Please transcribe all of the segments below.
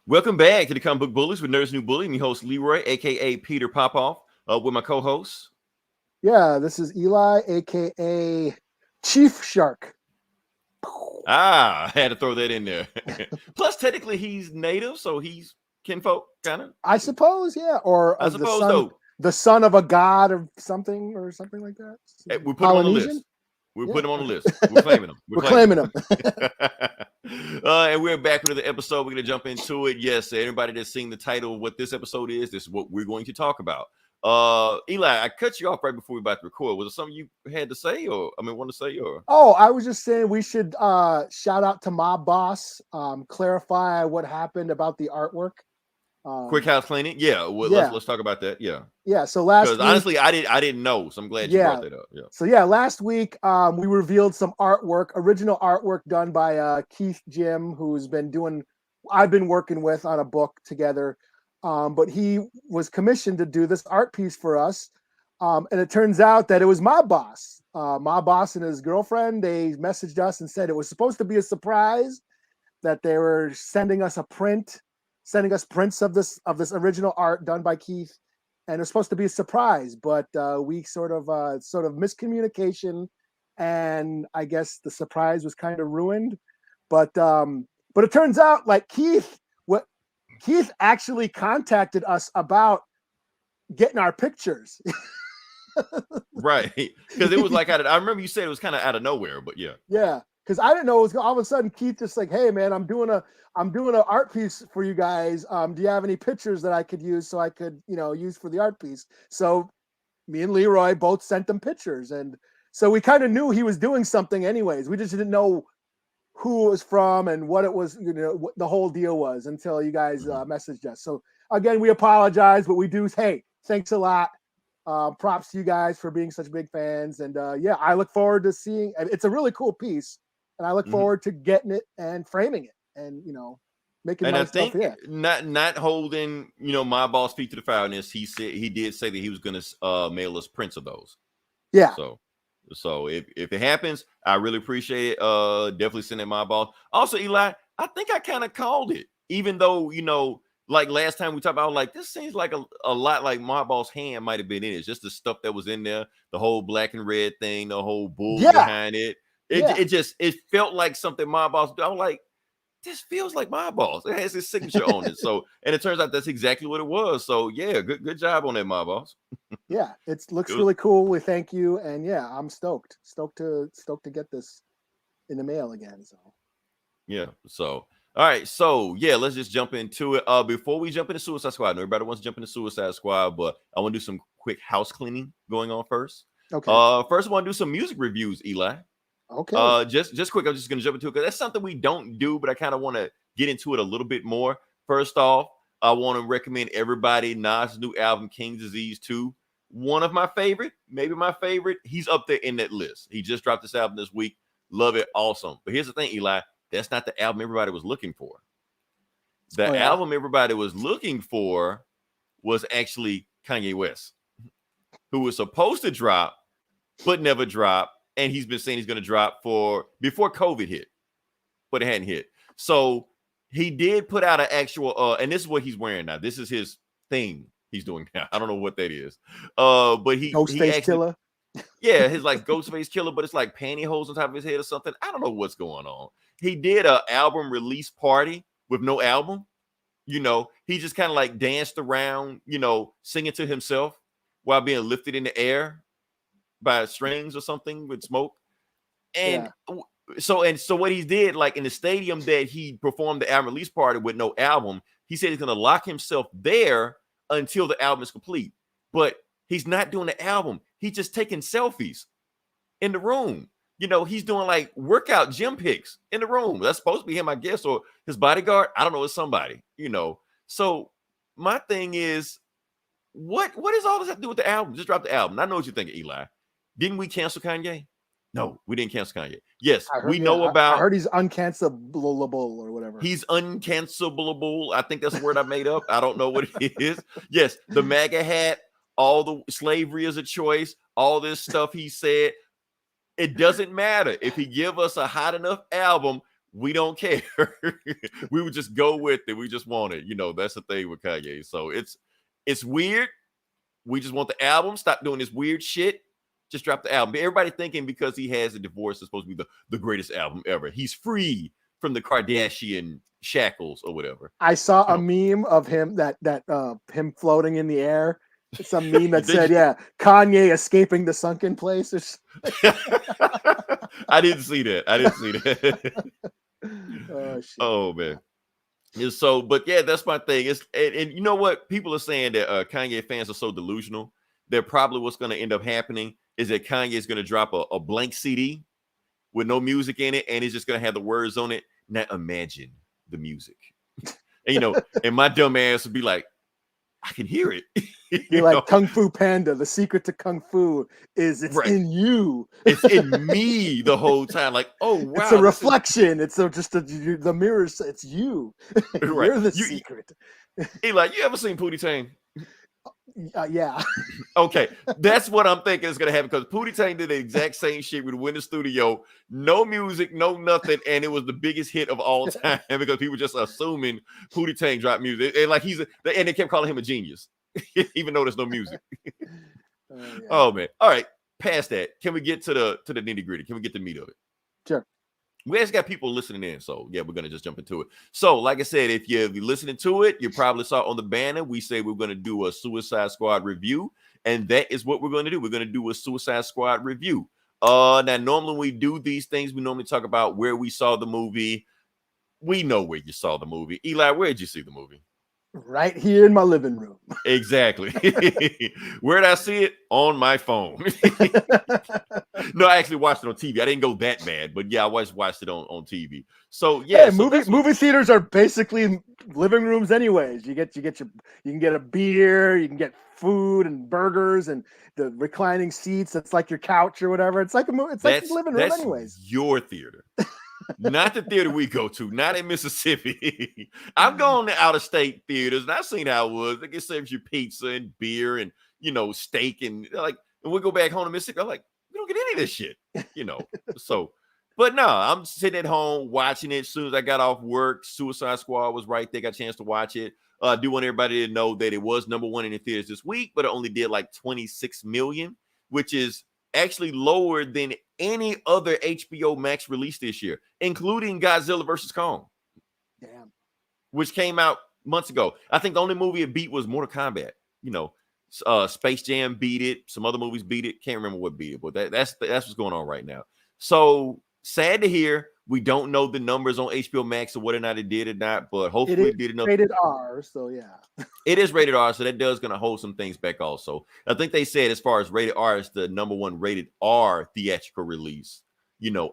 Welcome back to the Comic Book Bullies with Nerds New Bully. I'm your host, Leroy, a.k.a. Peter Popoff, with my co-host. Yeah, this is Eli, a.k.a. Chief Shark. I had to throw that in there. Plus, technically, he's native, so he's kinfolk, kind of. I suppose, yeah. Or I suppose, though. The son of a god or something like that. Hey, we put him on the list. We're putting him on the list. We're claiming him. We're claiming him. And we're back with the episode. We're going to jump into it. Yes, everybody that's seen the title of what this episode is, this is what we're going to talk about. Eli, I cut you off right before we were about to record. Was there something you had to say want to say? Oh, I was just saying we should shout out to my boss, clarify what happened about the artwork. Quick house cleaning. Yeah, let's talk about that. Yeah. So last week, honestly, I didn't know, so I'm glad you brought that up. Yeah. So last week we revealed some original artwork done by Keith Jim, I've been working with on a book together, but he was commissioned to do this art piece for us, and it turns out that it was my boss and his girlfriend. They messaged us and said it was supposed to be a surprise, that they were sending us prints of this original art done by Keith, and it's supposed to be a surprise, but we sort of miscommunication, and I guess the surprise was kind of ruined. But it turns out like Keith actually contacted us about getting our pictures. Right, because it was like I remember you said it was kind of out of nowhere, but yeah. Because I didn't know it was all of a sudden Keith just like, hey man, I'm doing an art piece for you guys. Do you have any pictures that I could use so I could, use for the art piece? So me and Leroy both sent them pictures, and so we kind of knew he was doing something anyways. We just didn't know who it was from and what it was, what the whole deal was, until you guys messaged us. So again, we apologize, but we do. Hey, thanks a lot. Props to you guys for being such big fans, and I look forward to seeing. It's a really cool piece. And I look forward to getting it and framing it, and making. And I think not holding my boss feet to the fire on this. He did say that he was going to mail us prints of those. Yeah. So if it happens, I really appreciate it. Definitely send it my boss. Also, Eli, I think I kind of called it, even though like last time we talked about, like this seems like a lot like my boss' hand might have been in it. It's just the stuff that was in there, the whole black and red thing, the whole bull behind it. It felt like something my boss did. I was like, this feels like my boss. It has his signature on it. So, and it turns out that's exactly what it was. So yeah, good job on that, my boss. Yeah, it looks really cool. We thank you, and I'm stoked to get this in the mail again. So yeah. So all right. So yeah, let's just jump into it. Before we jump into Suicide Squad, I know everybody wants to jump into Suicide Squad, but I want to do some quick house cleaning going on first. Okay. First I want to do some music reviews, Eli. Okay. Just quick. I'm just gonna jump into it because that's something we don't do, but I kind of want to get into it a little bit more. First off, I want to recommend everybody Nas' new album, King's Disease 2. One of my favorite, maybe my favorite. He's up there in that list. He just dropped this album this week. Love it, awesome. But here's the thing, Eli. That's not the album everybody was looking for. The album everybody was looking for was actually Kanye West, who was supposed to drop, but never dropped. And he's been saying he's going to drop before COVID hit, but it hadn't hit. So he did put out an actual, and this is what he's wearing now. This is his thing he's doing now. I don't know what that is. But Ghostface Killer. Yeah, his like Ghostface Killer, but it's like pantyhose on top of his head or something. I don't know what's going on. He did an album release party with no album. He just kind of like danced around, singing to himself while being lifted in the air by strings or something with smoke. And so what he did, like in the stadium that he performed the album release party with no album, he said he's going to lock himself there until the album is complete. But he's not doing the album. He's just taking selfies in the room. He's doing like workout gym pics in the room. That's supposed to be him, I guess, or his bodyguard. I don't know. It's somebody, So my thing is, what does all this have to do with the album? Just drop the album. I know what you're thinking, Eli. Didn't we cancel Kanye? No, we didn't cancel Kanye. Yes, we know about. I heard he's uncancelable or whatever. He's uncancelable. I think that's a word I made up. I don't know what it is. Yes, the MAGA hat, all the slavery is a choice, all this stuff he said. It doesn't matter. If he give us a hot enough album, we don't care. We would just go with it. We just want it. That's the thing with Kanye. So it's weird. We just want the album. Stop doing this weird shit. Just drop the album. Everybody thinking because he has a divorce, it's supposed to be the greatest album ever. He's free from the Kardashian shackles or whatever. I saw a meme of him him floating in the air. It's a meme that said, Kanye escaping the sunken place. I didn't see that. Oh, shit. Oh man. So, but yeah, that's my thing. And you know what? People are saying that Kanye fans are so delusional that probably what's going to end up happening is that Kanye is going to drop a blank CD with no music in it, and it's just going to have the words on it. Now imagine the music. And, and my dumb ass would be like, I can hear it. You're like Kung Fu Panda. The secret to Kung Fu is it's in you. It's in me the whole time. Like, oh wow, it's a reflection. It's just the mirrors. It's you. Right. You're the secret. Like, you ever seen Pootie Tang? Yeah. Okay, that's what I'm thinking is gonna happen because Pootie Tang did the exact same shit. We went in the studio, no music, no nothing, and it was the biggest hit of all time because people just assuming Pootie Tang dropped music, and like and they kept calling him a genius, even though there's no music. Oh man! All right, past that, can we get to the nitty gritty? Can we get the meat of it? Sure. We actually got people listening in, so yeah, we're gonna just jump into it. So, like I said, if you're listening to it, you probably saw on the banner we say we're gonna do a Suicide Squad review, and that is what we're gonna do. We're gonna do a Suicide Squad review. Now normally when we do these things, we normally talk about where we saw the movie. We know where you saw the movie. Eli, where did you see the movie? Right here in my living room. Exactly. Where did I see it? On my phone. No, I actually watched it on TV. I didn't go that bad, but yeah, I watched it on TV. So yeah, movie theaters are basically living rooms, anyways. You can get a beer, you can get food and burgers and the reclining seats. It's like your couch or whatever. It's like a living room, anyways. Your theater. Not the theater we go to, not in Mississippi. I've gone to out of state theaters and I've seen how it was. They get serves you pizza and beer and steak and we go back home to Mississippi. I'm like, we don't get any of this shit, So, but no, I'm sitting at home watching it. As soon as I got off work, Suicide Squad was right there. Got a chance to watch it. I do want everybody to know that it was #1 in the theaters this week, but it only did like 26 million, which is actually lower than any other HBO Max release this year, including Godzilla vs. Kong. Damn. Which came out months ago. I think the only movie it beat was Mortal Kombat. Space Jam beat it. Some other movies beat it. Can't remember what beat it, but that's what's going on right now. So sad to hear. We don't know the numbers on HBO Max or whether or not it did or not, but hopefully it did enough. Rated R, so yeah. It is rated R, so that does going to hold some things back also. I think they said as far as rated R, it's the #1 rated R theatrical release,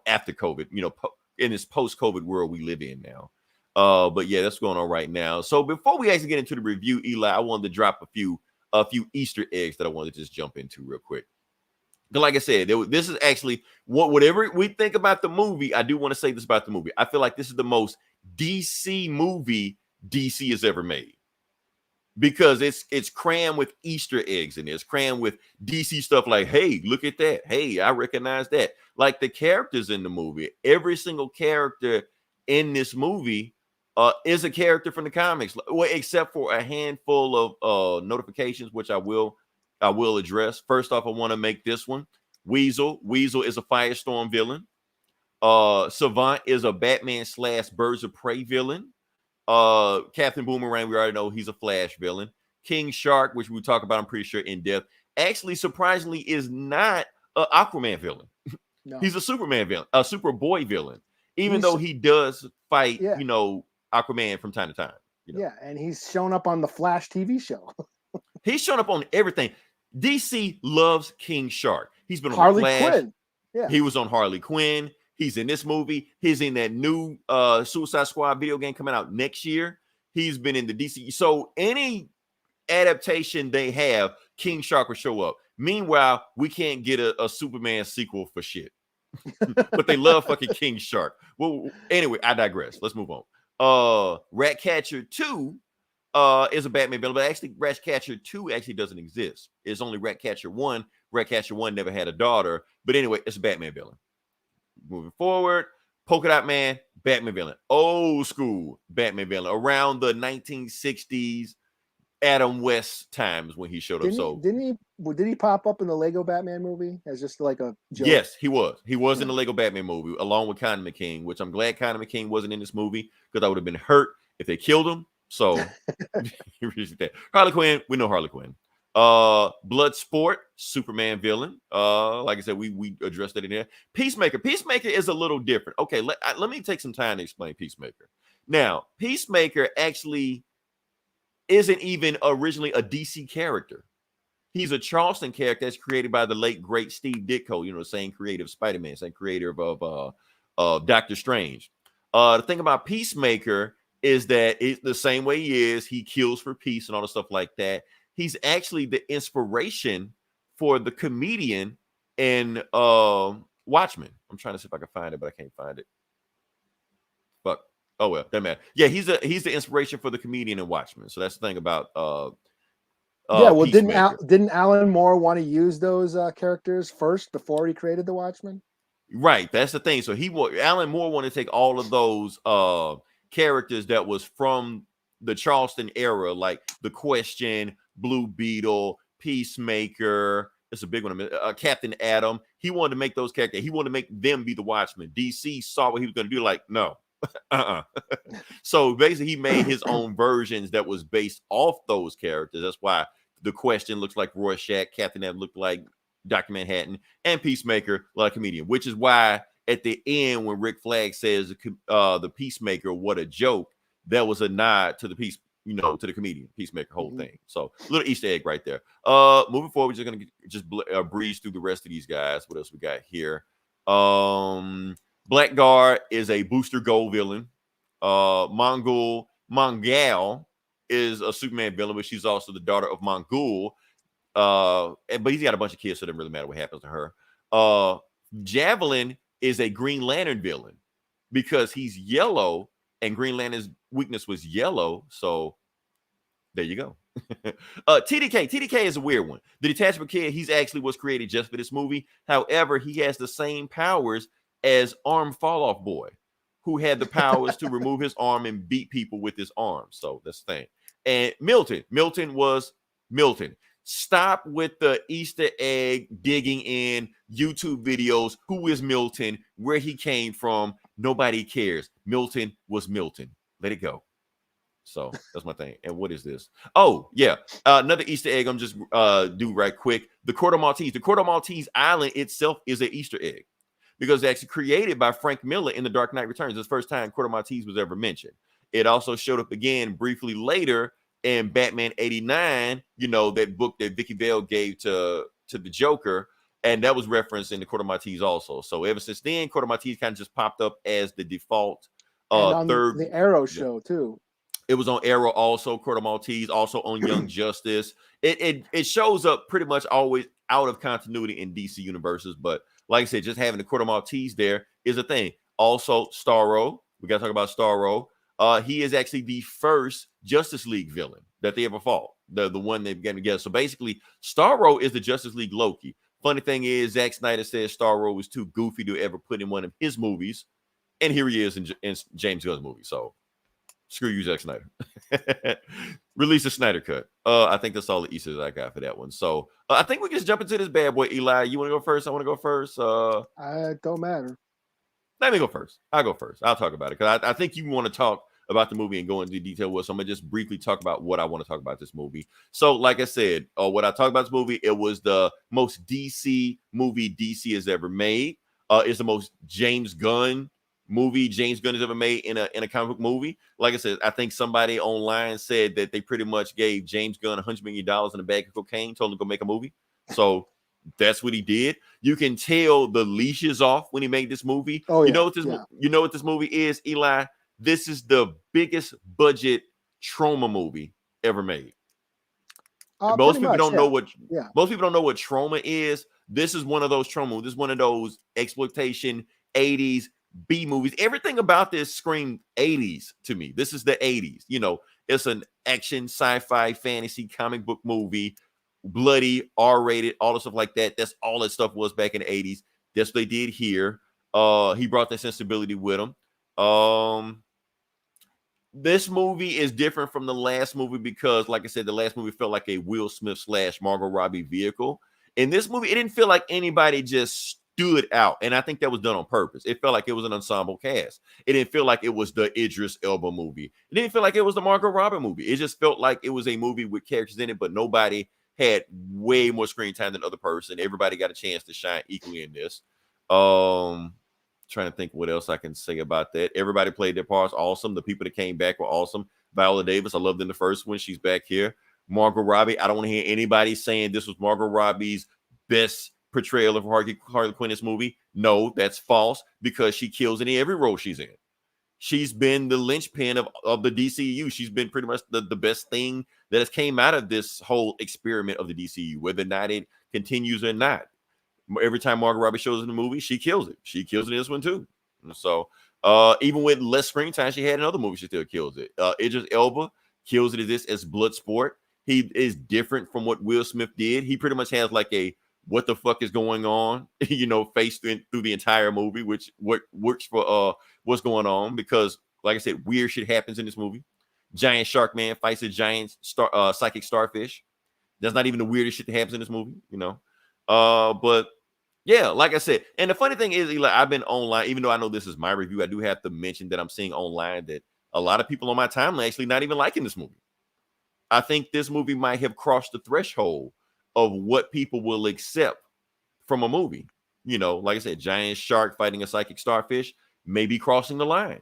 after COVID, in this post-COVID world we live in now. But yeah, that's going on right now. So before we actually get into the review, Eli, I wanted to drop a few Easter eggs that I wanted to just jump into real quick. But like I said, this is actually whatever we think about the movie. I do want to say this about the movie. I feel like this is the most DC movie DC has ever made because it's crammed with Easter eggs in it. It's crammed with DC stuff like, hey, look at that. Hey, I recognize that. Like the characters in the movie, every single character in this movie is a character from the comics, except for a handful of notifications, which I will address. First off, I want to make this one. Weasel is a Firestorm villain. Savant is a Batman / Birds of Prey villain. Captain Boomerang, we already know he's a Flash villain. King Shark, which we talk about, I'm pretty sure in depth, actually surprisingly is not an Aquaman villain. No. He's a Superman villain, a Superboy villain, even though he does fight, Aquaman from time to time. Yeah, and he's shown up on the Flash TV show. He's shown up on everything. DC loves King Shark. He's been on Harley Flash. Quinn. Yeah. He was on Harley Quinn. He's in this movie. He's in that new Suicide Squad video game coming out next year. He's been in the DC. So any adaptation they have, King Shark will show up. Meanwhile, we can't get a Superman sequel for shit. But they love fucking King Shark. Well, anyway, I digress. Let's move on. Ratcatcher 2 is a Batman villain, but actually Ratcatcher 2 actually doesn't exist. It's only Ratcatcher 1. Ratcatcher 1 never had a daughter. But anyway, it's a Batman villain. Moving forward, Polka Dot Man, Batman villain. Old school Batman villain. Around the 1960s, Adam West times when he showed up. Did he pop up in the Lego Batman movie as just like a joke? Yes, he was. He was in the Lego Batman movie along with Conor McKing, which I'm glad Conor McKing wasn't in this movie because I would have been hurt if they killed him. So Harley Quinn, we know Harley Quinn. Bloodsport, Superman villain. Like I said, we addressed that in there. Peacemaker. Peacemaker is a little different. Okay, let me take some time to explain Peacemaker. Now, Peacemaker actually isn't even originally a DC character. He's a Charleston character that's created by the late great Steve Ditko, you know, the same creator of Spider-Man, same creator of Doctor Strange. The thing about Peacemaker is that it's the same way he is. He kills for peace and all the stuff like that. He's actually the inspiration for the comedian in Watchmen. I'm trying to see if I can find it, but I can't find it. Fuck. Oh well, doesn't matter. Yeah, he's the inspiration for the comedian in Watchmen. So that's the thing about yeah, well, didn't Alan Moore want to use those characters first before he created the Watchmen? Right, that's the thing. So Alan Moore wanted to take all of those characters that was from the Charleston era, like The Question, Blue Beetle, Peacemaker. It's a big one. Captain Atom. He wanted to make those characters. He wanted to make them be the Watchmen. DC saw what he was going to do. Like, no. So basically, he made his own versions that was based off those characters. That's why The Question looks like Rorschach, Captain Atom looked like Dr. Manhattan, and Peacemaker like a comedian. Which is why at the end, when Rick Flag says the Peacemaker, what a joke, that was a nod to the to the comedian Peacemaker whole thing. So little Easter egg right there. Moving forward, we're just gonna breeze through the rest of these guys. What else we got here? Blackguard is a Booster Gold villain. Mongol is a Superman villain, but she's also the daughter of Mongol. But he's got a bunch of kids, so it doesn't really matter what happens to her. Javelin is a Green Lantern villain because he's yellow, and Green Lantern's weakness was yellow. So there you go. TDK is a weird one. The Detachable Kid, he's actually was created just for this movie. However, he has the same powers as Arm Fall Off Boy, who had the powers to remove his arm and beat people with his arm. So that's the thing. And Milton was Milton. Stop with the Easter egg digging in YouTube videos. Who is Milton? Where he came from? Nobody cares. Milton was Milton. Let it go. So that's my thing. And what is this? Oh, yeah. Another Easter egg I'm just do right quick. The Court of Maltese. The Court of Maltese Island itself is an Easter egg because it's actually created by Frank Miller in The Dark Knight Returns. It's the first time Court of Maltese was ever mentioned. It also showed up again briefly later in Batman 89, that book that Vicky Vale gave to the Joker, and that was referenced in the Court of Maltese also. So ever since then, Court of Maltese kind of just popped up as the default third. The Arrow show too. It was on Arrow also, Court of Maltese, also on Young Justice. It shows up pretty much always out of continuity in DC universes, but like I said, just having the Court of Maltese there is a thing. Also, Starro, we got to talk about Starro. He is actually the first Justice League villain that they ever fought. The one they've gotten together. So basically, Starro is the Justice League Loki. Funny thing is, Zack Snyder says Starro was too goofy to ever put in one of his movies, and here he is in James Gunn's movie. So screw you, Zack Snyder. Release a Snyder cut. I think that's all the Easters I got for that one. So I think we can just jump into this bad boy. Eli, you want to go first? I want to go first. Don't matter. Let me go first. I'll go first. I'll talk about it because I think you want to talk about the movie and go into detail with. So I'm gonna just briefly talk about what I want to talk about this movie. So, like I said, what I talked about this movie, it was the most DC movie DC has ever made. It's the most James Gunn movie James Gunn has ever made in a comic book movie. Like I said, I think somebody online said that they pretty much gave James Gunn $100 million in a bag of cocaine, told him to go make a movie. So that's what he did. You can tell the leash is off when he made this movie. Oh, yeah. You know what this movie is, Eli? This is the biggest budget trauma movie ever made. Most people don't know what trauma is. This is one of those trauma. This is one of those exploitation 80s B movies. Everything about this screamed 80s to me. This is the 80s. It's an action, sci-fi, fantasy, comic book movie, bloody, R-rated, all the stuff like that. That's all that stuff was back in the 80s. That's what they did here. He brought that sensibility with him. This movie is different from the last movie because, like I said, the last movie felt like a Will Smith / Margot Robbie vehicle. In this movie, it didn't feel like anybody just stood out, and I think that was done on purpose. It felt like it was an ensemble cast. It didn't feel like it was the Idris Elba movie. It didn't feel like it was the Margot Robbie movie. It just felt like it was a movie with characters in it, but nobody had way more screen time than the other person. Everybody got a chance to shine equally in this. Trying to think what else I can say about that. Everybody played their parts awesome. The people that came back were awesome. Viola Davis, I loved in the first one. She's back here. Margot Robbie, I don't want to hear anybody saying this was Margot Robbie's best portrayal of Harley Quinn in this movie. No, that's false because she kills in every role she's in. She's been the linchpin of the DCU. She's been pretty much the best thing that has came out of this whole experiment of the DCU, whether or not it continues or not. Every time Margot Robbie shows in the movie, she kills it. She kills it in this one too. So even with less screen time she had in other movies, she still kills it. Idris Elba kills it as Bloodsport. He is different from what Will Smith did. He pretty much has like a what the fuck is going on, face through the entire movie, which works for what's going on because, like I said, weird shit happens in this movie. Giant shark man fights a giant psychic starfish. That's not even the weirdest shit that happens in this movie, but yeah, like I said, and the funny thing is, Eli, I've been online, even though I know this is my review, I do have to mention that I'm seeing online that a lot of people on my timeline actually not even liking this movie. I think this movie might have crossed the threshold of what people will accept from a movie. Like I said, giant shark fighting a psychic starfish, maybe crossing the line.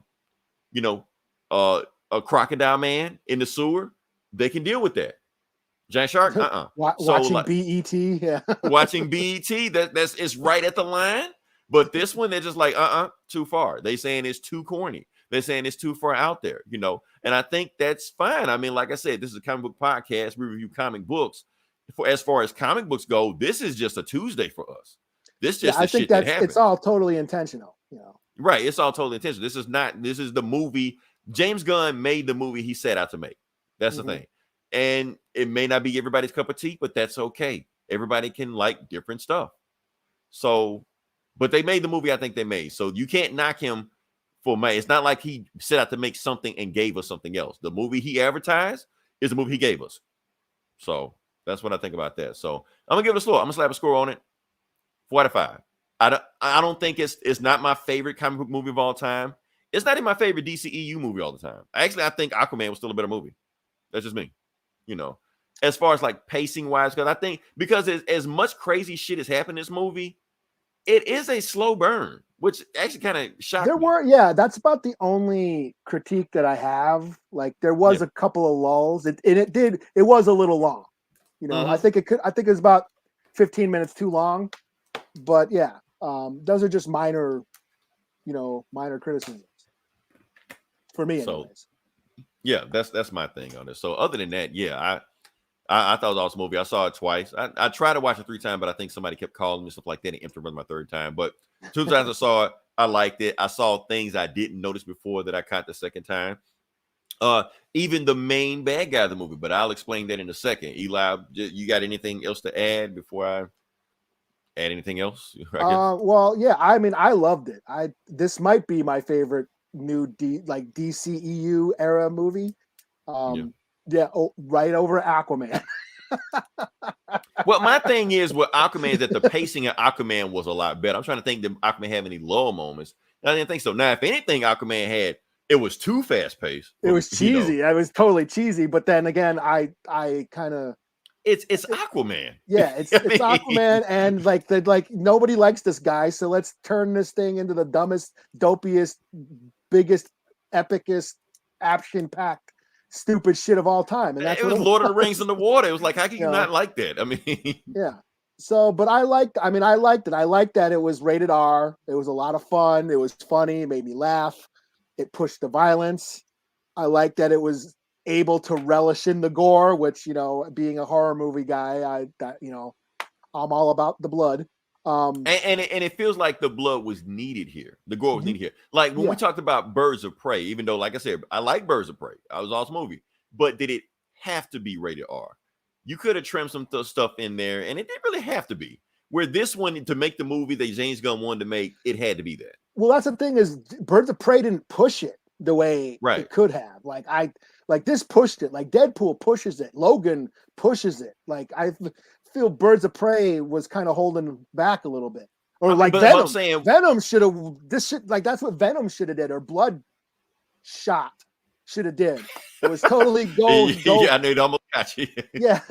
A crocodile man in the sewer, they can deal with that. Giant shark, Watching BET, yeah. Watching BET, that's it's right at the line. But this one, they're just like, too far. They saying it's too corny. They're saying it's too far out there, And I think that's fine. I mean, like I said, this is a comic book podcast. We review comic books. As far as comic books go, this is just a Tuesday for us. This just I think that it's all totally intentional, Right, it's all totally intentional. This is the movie. James Gunn made the movie he set out to make. That's the thing. And it may not be everybody's cup of tea, but that's okay. Everybody can like different stuff. So, but they made the movie I think they made. So you can't knock him for me. It's not like he set out to make something and gave us something else. The movie he advertised is the movie he gave us. So that's what I think about that. So I'm gonna give it a score. I'm gonna slap a score on it. 4 out of 5. I don't think it's not my favorite comic book movie of all time. It's not even my favorite DCEU movie all the time. I think Aquaman was still a better movie. That's just me. As far as like pacing wise, because I think because as much crazy shit has happened in this movie, it is a slow burn, which actually kind of shocked me. That's about the only critique that I have. Like there was a couple of lulls. It was a little long. I think it was about 15 minutes too long. But yeah, those are just minor criticisms for me anyways. Yeah, that's my thing on this. So other than that, yeah, I thought it was an awesome movie. I saw it twice. I tried to watch it 3 times, but I think somebody kept calling me stuff like that and interrupted my 3rd time. But 2 times I saw it, I liked it. I saw things I didn't notice before that I caught the 2nd time. Even the main bad guy of the movie, but I'll explain that in a second. Eli, you got anything else to add before I add anything else? Well, yeah, I mean, I loved it. This might be my favorite new DCEU era movie. Right over Aquaman. Well, my thing is with Aquaman is that the pacing of Aquaman was a lot better. I'm trying to think did Aquaman have any low moments. I didn't think so. Now, if anything, Aquaman had, it was too fast paced. It was cheesy. It was totally cheesy. But then again, I kind of it's Aquaman. Yeah, it's Aquaman, and like nobody likes this guy, so let's turn this thing into the dumbest, dopiest, biggest, epicest, action-packed, stupid shit of all time. And that's it was Lord of the Rings in the water. It was like, how can you not like that? I mean, yeah. So, but I liked it. I liked that it was rated R. It was a lot of fun. It was funny. It made me laugh. It pushed the violence. I liked that it was able to relish in the gore, which, being a horror movie guy, I'm all about the blood. And it feels like the blood was needed here. The gore was needed here. Like when we talked about Birds of Prey, even though, like I said, I like Birds of Prey. I was awesome movie. But did it have to be rated R? You could have trimmed some stuff in there, and it didn't really have to be. Where this one, to make the movie that James Gunn wanted to make, it had to be that. Well, that's the thing is Birds of Prey didn't push it the way Right. it could have. Like this pushed it. Like Deadpool pushes it. Logan pushes it. Like I feel Birds of Prey was kind of holding back a little bit. Or like Venom. I'm saying, Venom should have that's what Venom should have did, or Bloodshot should have did. It was totally go. Yeah, I know it almost got you. Yeah.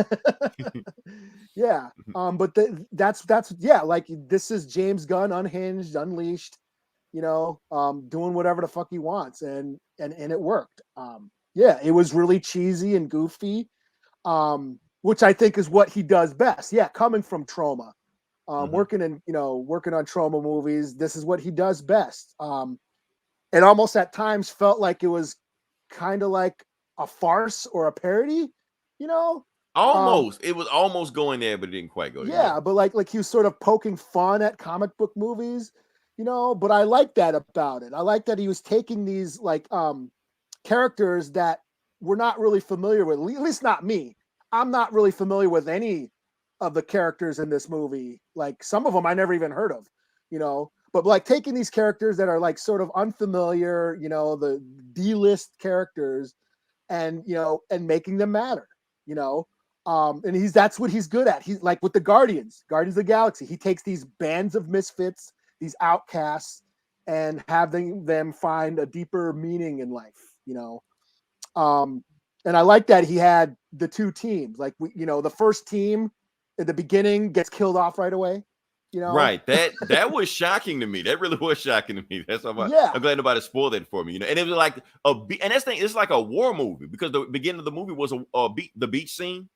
Yeah. But that's like this is James Gunn unhinged, unleashed, doing whatever the fuck he wants, and it worked. Yeah, it was really cheesy and goofy, which I think is what he does best. Yeah, coming from trauma, working on trauma movies, this is what he does best. It almost at times felt like it was kind of like a farce or a parody, Almost. It was almost going there, but it didn't quite go there. Yeah, but like he was sort of poking fun at comic book movies, but I like that about it. I like that he was taking these like characters that we're not really familiar with, at least not me. I'm not really familiar with any of the characters in this movie. Like some of them I never even heard of, but like taking these characters that are like sort of unfamiliar, the D-list characters, and making them matter, and that's what he's good at. He's like with the Guardians of the Galaxy. He takes these bands of misfits, these outcasts, and having them find a deeper meaning in life, and I like that he had the two teams. Like the first team at the beginning gets killed off right away. Right. That was shocking to me. That really was shocking to me. That's why I'm glad nobody spoiled that for me. And it was like and that's thing. It's like a war movie because the beginning of the movie was the beach scene.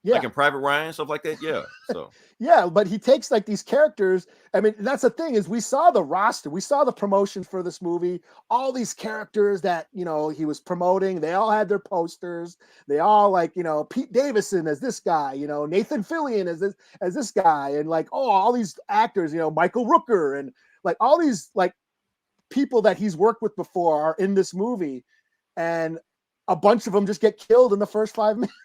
Yeah. Like in Private Ryan, stuff like that. Yeah. So yeah, but he takes like these characters. I mean, that's the thing is we saw the roster, we saw the promotion for this movie, all these characters that he was promoting, they all had their posters, they all like, Pete Davidson as this guy, Nathan Fillion as this guy, and like, all these actors, Michael Rooker, and like all these like people that he's worked with before are in this movie, and a bunch of them just get killed in the first 5 minutes.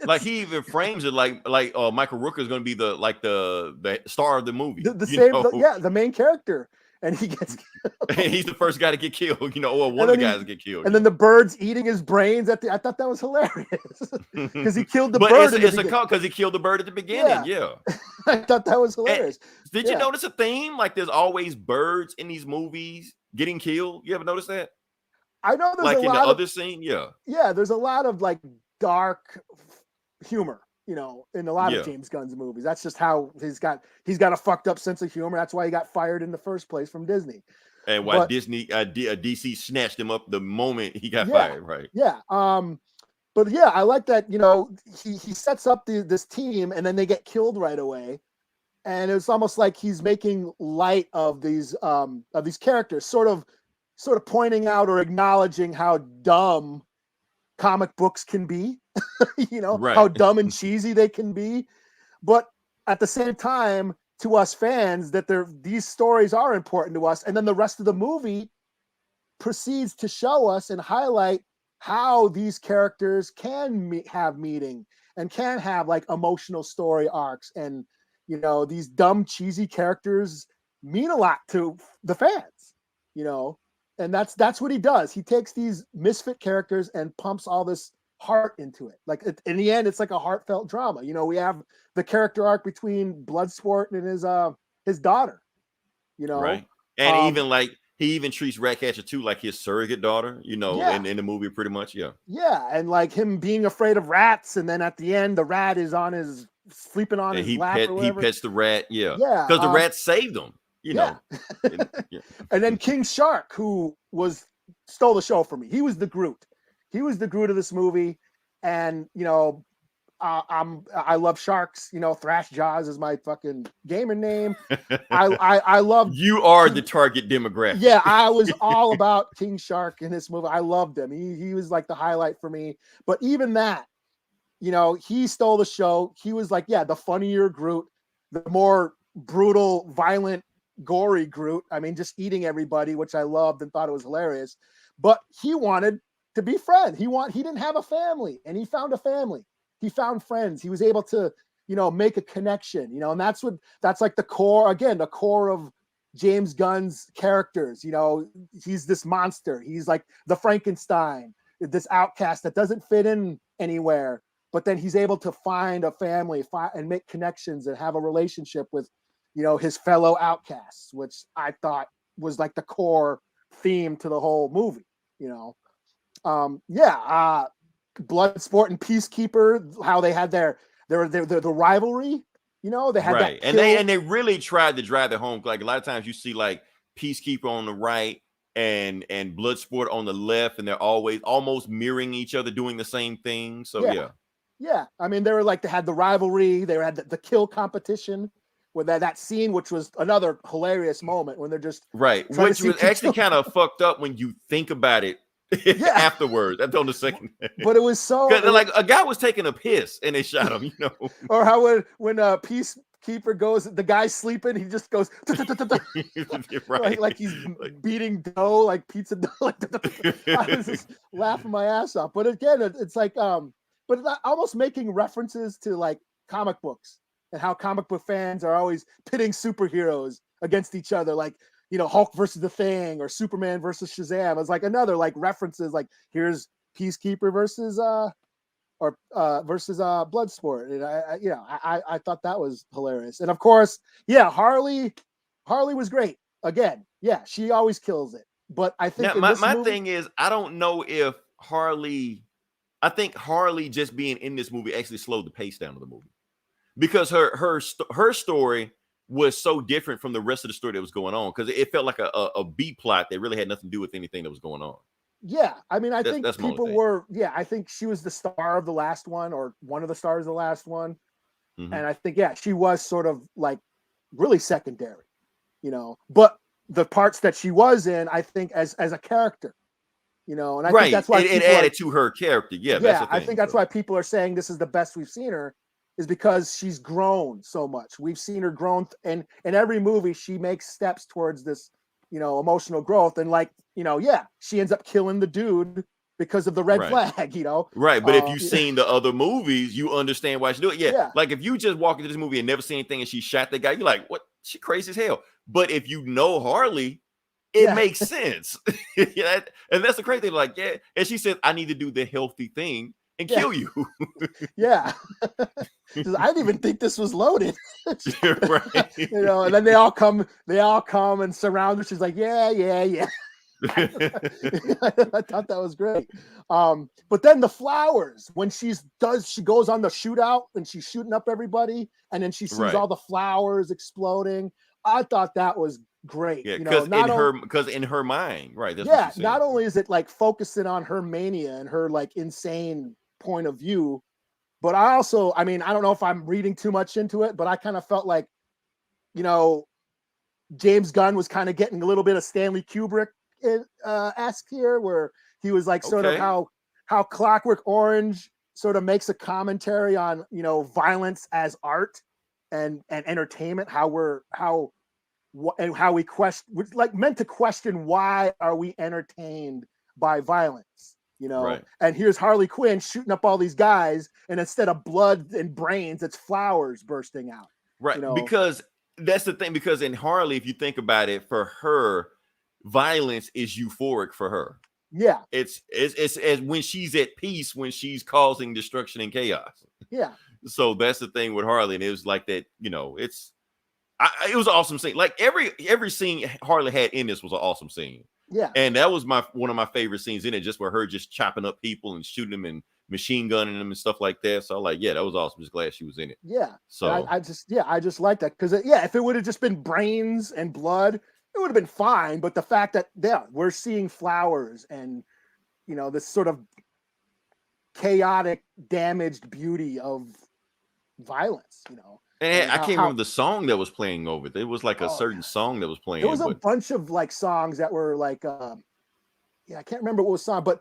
Like he even frames it like Michael Rooker is going to be the star of the movie. The main character, and he gets killed. He's the first guy to get killed, or one of the guys to get killed. And then the bird's eating his brains I thought that was hilarious because he killed the bird. It's a call because he killed the bird at the beginning. Yeah. I thought that was hilarious. And did you notice a theme? Like there's always birds in these movies getting killed. You ever notice that? I know there's like a in lot the of, other scene. Yeah, there's a lot of like dark humor, in a lot of James Gunn's movies. That's just how he's got a fucked up sense of humor. That's why he got fired in the first place from Disney. And why DC snatched him up the moment he got fired, right? Yeah. But yeah, I like that, he sets up this team and then they get killed right away. And it's almost like he's making light of these characters, sort of pointing out or acknowledging how dumb comic books can be, right. How dumb and cheesy they can be. But at the same time, to us fans, that these stories are important to us. And then the rest of the movie proceeds to show us and highlight how these characters can have meaning and can have like emotional story arcs. And, these dumb, cheesy characters mean a lot to the fans, And that's what he does. He takes these misfit characters and pumps all this heart into it. Like in the end, it's like a heartfelt drama. We have the character arc between Bloodsport and his daughter. Right. And even like he even treats Ratcatcher too like his surrogate daughter. In the movie, pretty much. Yeah. Yeah, and like him being afraid of rats, and then at the end, the rat is sleeping on his lap or whatever. He pets the rat. Yeah. Yeah. Because the rat saved him. And then King Shark, who stole the show for me. He was the Groot. He was the Groot of this movie. And I love sharks. Thrash Jaws is my fucking gaming name. I love. You are the target demographic. Yeah, I was all about King Shark in this movie. I loved him. He was like the highlight for me. But even that, he stole the show. He was like, the funnier Groot, the more brutal, violent, gory Groot. I mean, just eating everybody, which I loved and thought it was hilarious. But he wanted to be friends. He didn't have a family, and he found a family. He found friends. He was able to, make a connection. And that's like the core of James Gunn's characters. You know, he's this monster. He's like the Frankenstein, this outcast that doesn't fit in anywhere. But then he's able to find a family and make connections and have a relationship with, you know, his fellow outcasts, which I thought was like the core theme to the whole movie. You know, Bloodsport and Peacekeeper, how they had their the rivalry. You know, they had right, that and they really tried to drive it home. Like a lot of times, you see like Peacekeeper on the right and Bloodsport on the left, and they're always almost mirroring each other, doing the same thing. So yeah. I mean, they had the rivalry. They had the kill competition with that scene, which was another hilarious moment when they're just right, which was actually kind of fucked up when you think about it. Afterwards, that's on the second. But it was so like a guy was taking a piss and they shot him, you know. Or how when Peacekeeper goes, the guy's sleeping, he just goes right. like he's beating dough, like pizza dough. I was just laughing my ass off. But again, it's like but it's almost making references to like comic books and how comic book fans are always pitting superheroes against each other, like, you know, Hulk versus the Thing or Superman versus Shazam. It's like another like references, like here's Peacekeeper versus Bloodsport. And I thought that was hilarious. And of course, Harley was great. Again, she always kills it. But I think now, my thing is, I don't know if I think Harley just being in this movie actually slowed the pace down of the movie, because her story was so different from the rest of the story that was going on, because it felt like a B plot that really had nothing to do with anything that was going on. Yeah, I mean, I think people were. Yeah, I think she was the star of the last one, or one of the stars of the last one, and I think she was sort of like really secondary, you know. But the parts that she was in, I think as a character, you know, and I think that's why it added to her character. Yeah, that's the thing. I think that's why people are saying this is the best we've seen her, is because she's grown so much. We've seen her grown, and in every movie she makes steps towards this, you know, emotional growth. And like, you know, she ends up killing the dude because of the red flag, you know. Right, but if you've seen the other movies, you understand why she do it. Yeah, like if you just walk into this movie and never seen anything and she shot the guy, you're like, what? She crazy as hell. But if you know Harley, it makes sense. And that's the crazy thing. Like, and she said, I need to do the healthy thing and kill you. I didn't even think this was loaded. Right. You know, and then they all come and surround her. She's like, yeah. I thought that was great. But then the flowers, when she goes on the shootout and she's shooting up everybody, and then she sees all the flowers exploding. I thought that was great. Yeah, you know, because in her mind, right? That's not only is it like focusing on her mania and her like insane point of view, but I mean, I don't know if I'm reading too much into it, but I kind of felt like, you know, James Gunn was kind of getting a little bit of Stanley Kubrick esque here, where he was like sort of how Clockwork Orange sort of makes a commentary on, you know, violence as art and entertainment, how we question, like meant to question, why are we entertained by violence, you know? And here's Harley Quinn shooting up all these guys, and instead of blood and brains, it's flowers bursting out. Right, you know? Because that's the thing. Because in Harley, if you think about it, for her, violence is euphoric for her. Yeah, it's as when she's at peace, when she's causing destruction and chaos. Yeah. So that's the thing with Harley, and it was like that. You know, it was an awesome scene. Like every scene Harley had in this was an awesome scene. Yeah, and that was one of my favorite scenes in it, just where her just chopping up people and shooting them and machine gunning them and stuff like that. So like, that was awesome. Just glad she was in it. Yeah. So I just like that, because if it would have just been brains and blood, it would have been fine. But the fact that we're seeing flowers and, you know, this sort of chaotic, damaged beauty of violence, you know. And I can't remember the song that was playing over it. It was like a certain song that was playing. There was a bunch of like songs that were like, I can't remember what was song, but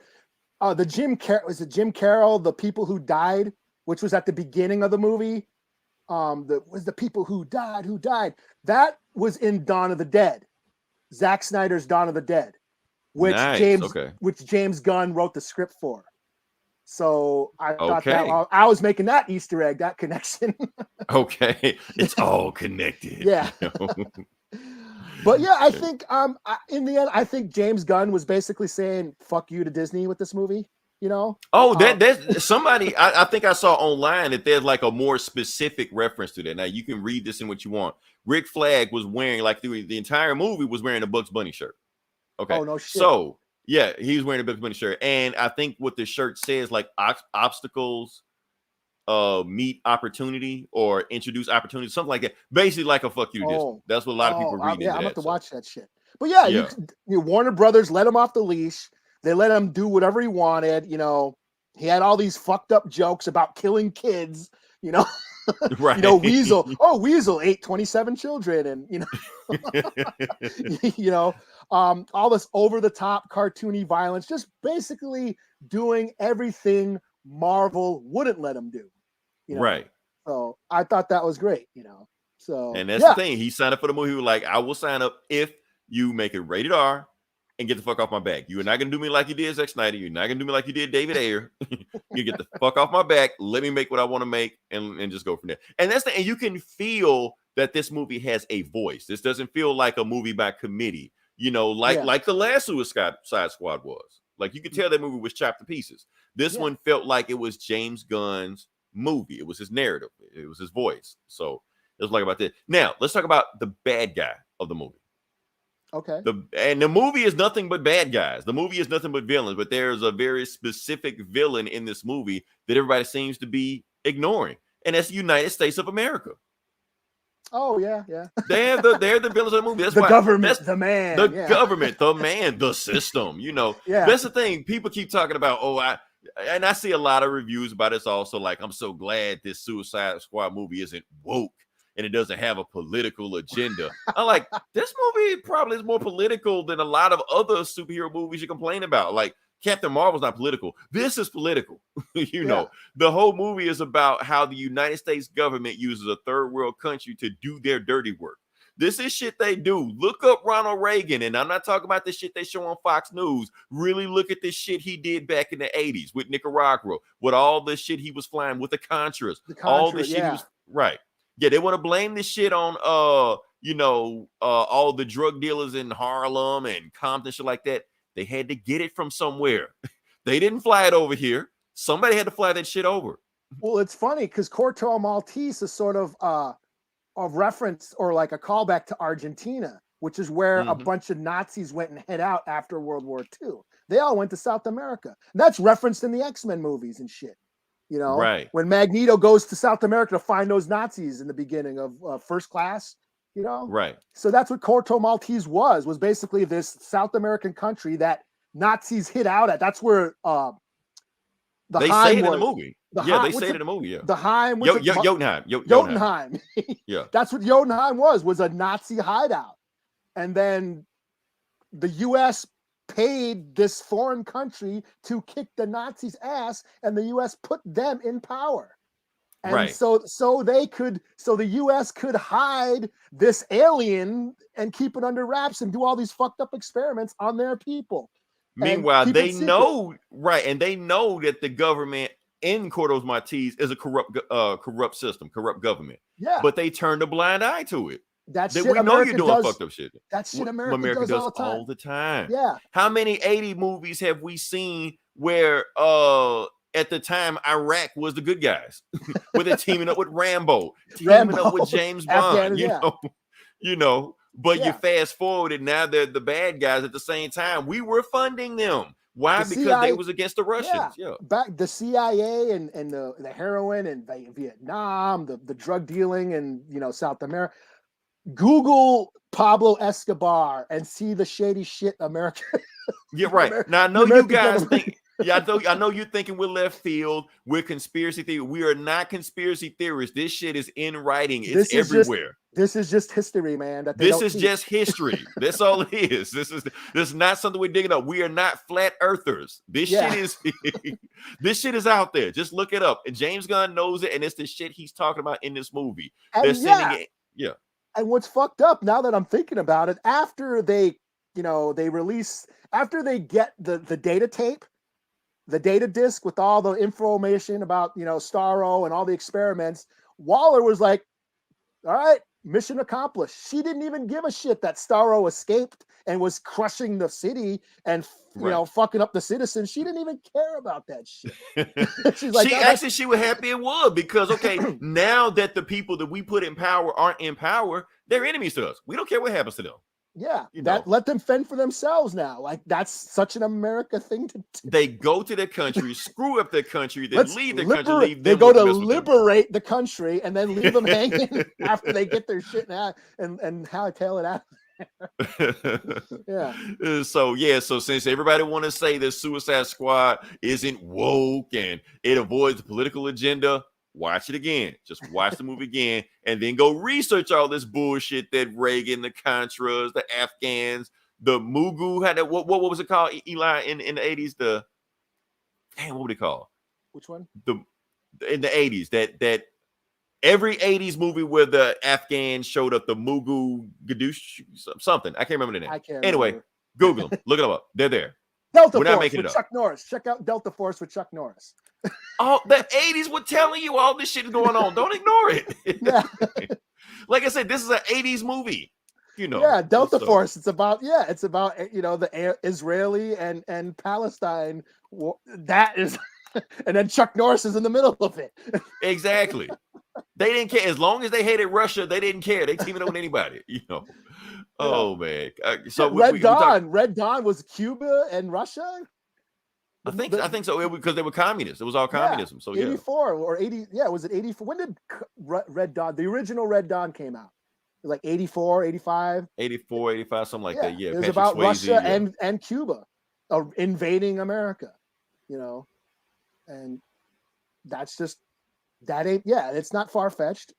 Jim Carroll, The People Who Died, which was at the beginning of the movie. The people who died. That was in Dawn of the Dead, Zack Snyder's Dawn of the Dead, which James Gunn wrote the script for. So I thought that I was making that Easter egg, that connection. Okay, it's all connected. Yeah. But yeah, I think in the end, I think James Gunn was basically saying "fuck you" to Disney with this movie. You know? Oh, that's somebody. I think I saw online that there's like a more specific reference to that. Now you can read this in what you want. Rick Flag was wearing, like, through the entire movie, was wearing a Bugs Bunny shirt. Okay. Oh no shit. So yeah, he was wearing a Bugs Bunny shirt, and I think what the shirt says, like, obstacles meet opportunity, or introduce opportunity, something like that. Basically, like a fuck you to Disney. That's what a lot of people read. Yeah, I'm that, about to watch that shit. But yeah, yeah. you Warner Brothers let him off the leash. They let him do whatever he wanted. You know, he had all these fucked up jokes about killing kids. You know, Right. You know, Weasel. Oh, Weasel ate 27 children, and you know, you know, all this over the top cartoony violence, just basically doing everything Marvel wouldn't let him do. You know? Right. So I thought that was great. You know, so And that's the thing. He signed up for the movie. He was like, I will sign up if you make it rated R and get the fuck off my back. You are not going to do me like you did Zack Snyder. You're not going to do me like you did David Ayer. You get the fuck off my back. Let me make what I want to make, and just go from there. And that's and you can feel that this movie has a voice. This doesn't feel like a movie by committee, you know, like the last Suicide Squad was. Like, you could tell that movie was chopped to pieces. This one felt like it was James Gunn's movie. It was his narrative. It was his voice. So let's talk about that. Now, let's talk about the bad guy of the movie. Okay. The movie is nothing but bad guys. The movie is nothing but villains, but there's a very specific villain in this movie that everybody seems to be ignoring, and that's the United States of America. Oh yeah. They're the villains of the movie. That's the why, government, the man, government, the man, the system. You know, that's the thing. People keep talking about. I see a lot of reviews about this also. Like, I'm so glad this Suicide Squad movie isn't woke and it doesn't have a political agenda. I'm like, this movie probably is more political than a lot of other superhero movies you complain about. Like, Captain Marvel's not political. This is political. You know, the whole movie is about how the United States government uses a third world country to do their dirty work. This is shit they do. Look up Ronald Reagan, and I'm not talking about the shit they show on Fox News. Really look at this shit he did back in the 80s with Nicaragua, with all the shit he was flying with the Contras. All the shit he was right. Yeah, they want to blame this shit on all the drug dealers in Harlem and Compton, shit like that. They had to get it from somewhere. They didn't fly it over here. Somebody had to fly that shit over. Well, it's funny because Corto Maltese is sort of a reference or like a callback to Argentina, which is where a bunch of Nazis went and hid out after World War II. They all went to South America. That's referenced in the X-Men movies and shit. You know, right? When Magneto goes to South America to find those Nazis in the beginning of First Class, you know, right? So that's what Corto Maltese was basically this South American country that Nazis hid out at. That's where they say it in the movie. They say it in the movie. Yeah, the Heim, Jotunheim. Yeah, that's what Jotunheim was a Nazi hideout, and then the U.S. paid this foreign country to kick the Nazis' ass, and the U.S. put them in power. And so the U.S. could hide this alien and keep it under wraps and do all these fucked up experiments on their people. Meanwhile, they know, and they know that the government in Corto Maltese is a corrupt system, corrupt government. Yeah, but they turn a blind eye to it. We know you're doing fucked up shit. That's shit America does all the time. Yeah. How many 80 movies have we seen where at the time Iraq was the good guys? Where they're teaming up with Rambo, up with James Bond, you know. But you fast forward and now they're the bad guys at the same time. We were funding them. Why? Because they was against the Russians. Yeah. Back the CIA and the heroin and Vietnam, the drug dealing and South America. Google Pablo Escobar and see the shady shit America. Yeah, right. Now I know you guys think. Yeah, I know you're thinking we're left field. We're conspiracy theory. We are not conspiracy theorists. This shit is in writing. It's everywhere. This is just history, man. This is just history. That's all it is. This is not something we're digging up. We are not flat earthers. This shit is this shit is out there. Just look it up. And James Gunn knows it, and it's the shit he's talking about in this movie. They're sending it. Yeah. And what's fucked up now that I'm thinking about it, after they release, after they get the data tape, the data disc with all the information about, Starro and all the experiments, Waller was like, all right, mission accomplished. She didn't even give a shit that Starro escaped and was crushing the city and fucking up the citizens. She didn't even care about that shit. She's like, she was happy it was because now that the people that we put in power aren't in power, they're enemies to us. We don't care what happens to them. Yeah, let them fend for themselves now. Like, that's such an America thing to do. They go to their country, screw up their country, then leave their country, leave them. They go to liberate the country and then leave them hanging after they get their shit out and hightail it out. Yeah. So since everybody want to say that Suicide Squad isn't woke and it avoids the political agenda, watch it again. Just watch the movie again and then go research all this bullshit that Reagan, the Contras, the Afghans, the Mughal had. What was it called, Eli, in the 80s? What would it call? Which one? In the 80s, that every 80s movie where the Afghans showed up, the Mughal Gadoosh, something. I can't remember the name. I can't anyway, remember. Google them. Look them up. They're there. Delta Force with Chuck Norris. Check out Delta Force with Chuck Norris. Oh, the 80s were telling you all this shit is going on. Don't ignore it. Yeah. Like I said, this is an 80s movie. Yeah, Delta Force. It's about the Israeli and Palestine. That is, and then Chuck Norris is in the middle of it. Exactly. They didn't care. As long as they hated Russia, they didn't care. They teamed up with anybody, Oh, man. So Red Dawn was Cuba and Russia? I think so, because they were communists. It was all communism. So 84 or 80. Yeah, was it 84? When did Red Dawn, the original Red Dawn, came out? It was like 84, 85? 84, 85, something like that. Yeah. It was about Russia and Cuba invading America, and that's just, it's not far-fetched,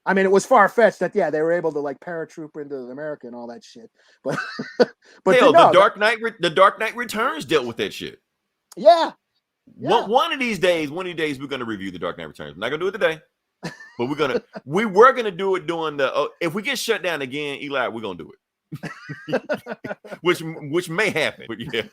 I mean, it was far-fetched that they were able to like paratrooper into America and all that shit, but hell, the Dark Knight Returns dealt with that shit. Yeah. One of these days we're going to review the Dark Knight Returns. We're not going to do it today, but we were going to do it during if we get shut down again, Eli, we're going to do it. which may happen, but yeah.